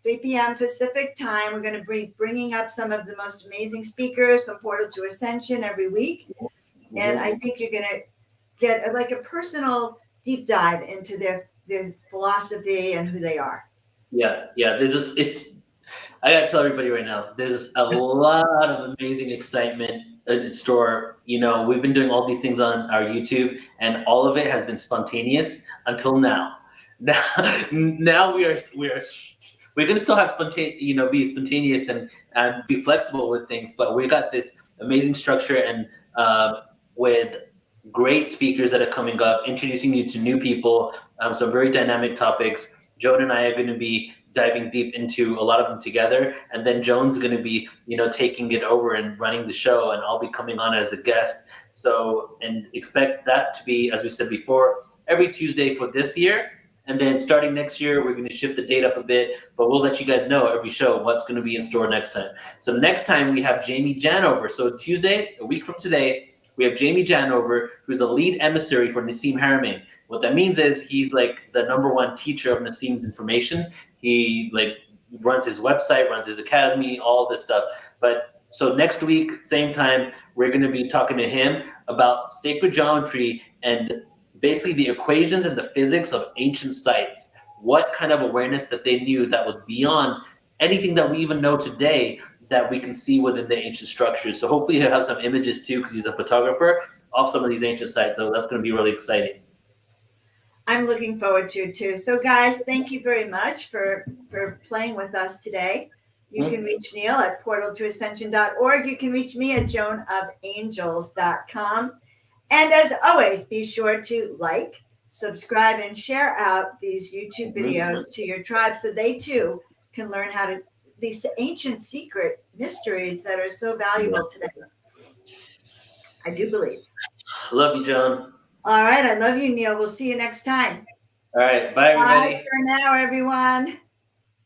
3 p.m. Pacific time. We're going to be bringing up some of the most amazing speakers from Portal to Ascension every week. And I think you're going to get like a personal deep dive into their philosophy and who they are. Yeah. I gotta tell everybody right now, there's a lot of amazing excitement in store. We've been doing all these things on our YouTube, and all of it has been spontaneous until now. Now we're gonna still have be spontaneous and be flexible with things, but we got this amazing structure, and with great speakers that are coming up, introducing you to new people, some very dynamic topics. Joan and I are going to be diving deep into a lot of them together, and then Joan's going to be, taking it over and running the show, and I'll be coming on as a guest. So, and expect that to be, as we said before, every Tuesday for this year, And then starting next year, we're going to shift the date up a bit, but we'll let you guys know every show what's going to be in store next time. So next time we have Jamie Janover. So Tuesday, a week from today, we have Jamie Janover, who's a lead emissary for Nassim Haramein. What that means is he's like the #1 teacher of Nassim's information. He like runs his website, runs his academy, all this stuff. But so next week, same time, we're going to be talking to him about sacred geometry and basically the equations and the physics of ancient sites. What kind of awareness that they knew that was beyond anything that we even know today that we can see within the ancient structures. So hopefully he'll have some images too, because he's a photographer, of some of these ancient sites. So that's going to be really exciting. I'm looking forward to it too. So guys, thank you very much for playing with us today. You can reach Neil at portaltoascension.org. You can reach me at joanofangels.com. And as always, be sure to like, subscribe, and share out these YouTube videos to your tribe so they too can learn how to, these ancient secret mysteries that are so valuable today. I do believe. Love you, Joan. All right. I love you, Neil. We'll see you next time. All right. Bye, everybody. Bye for now, everyone.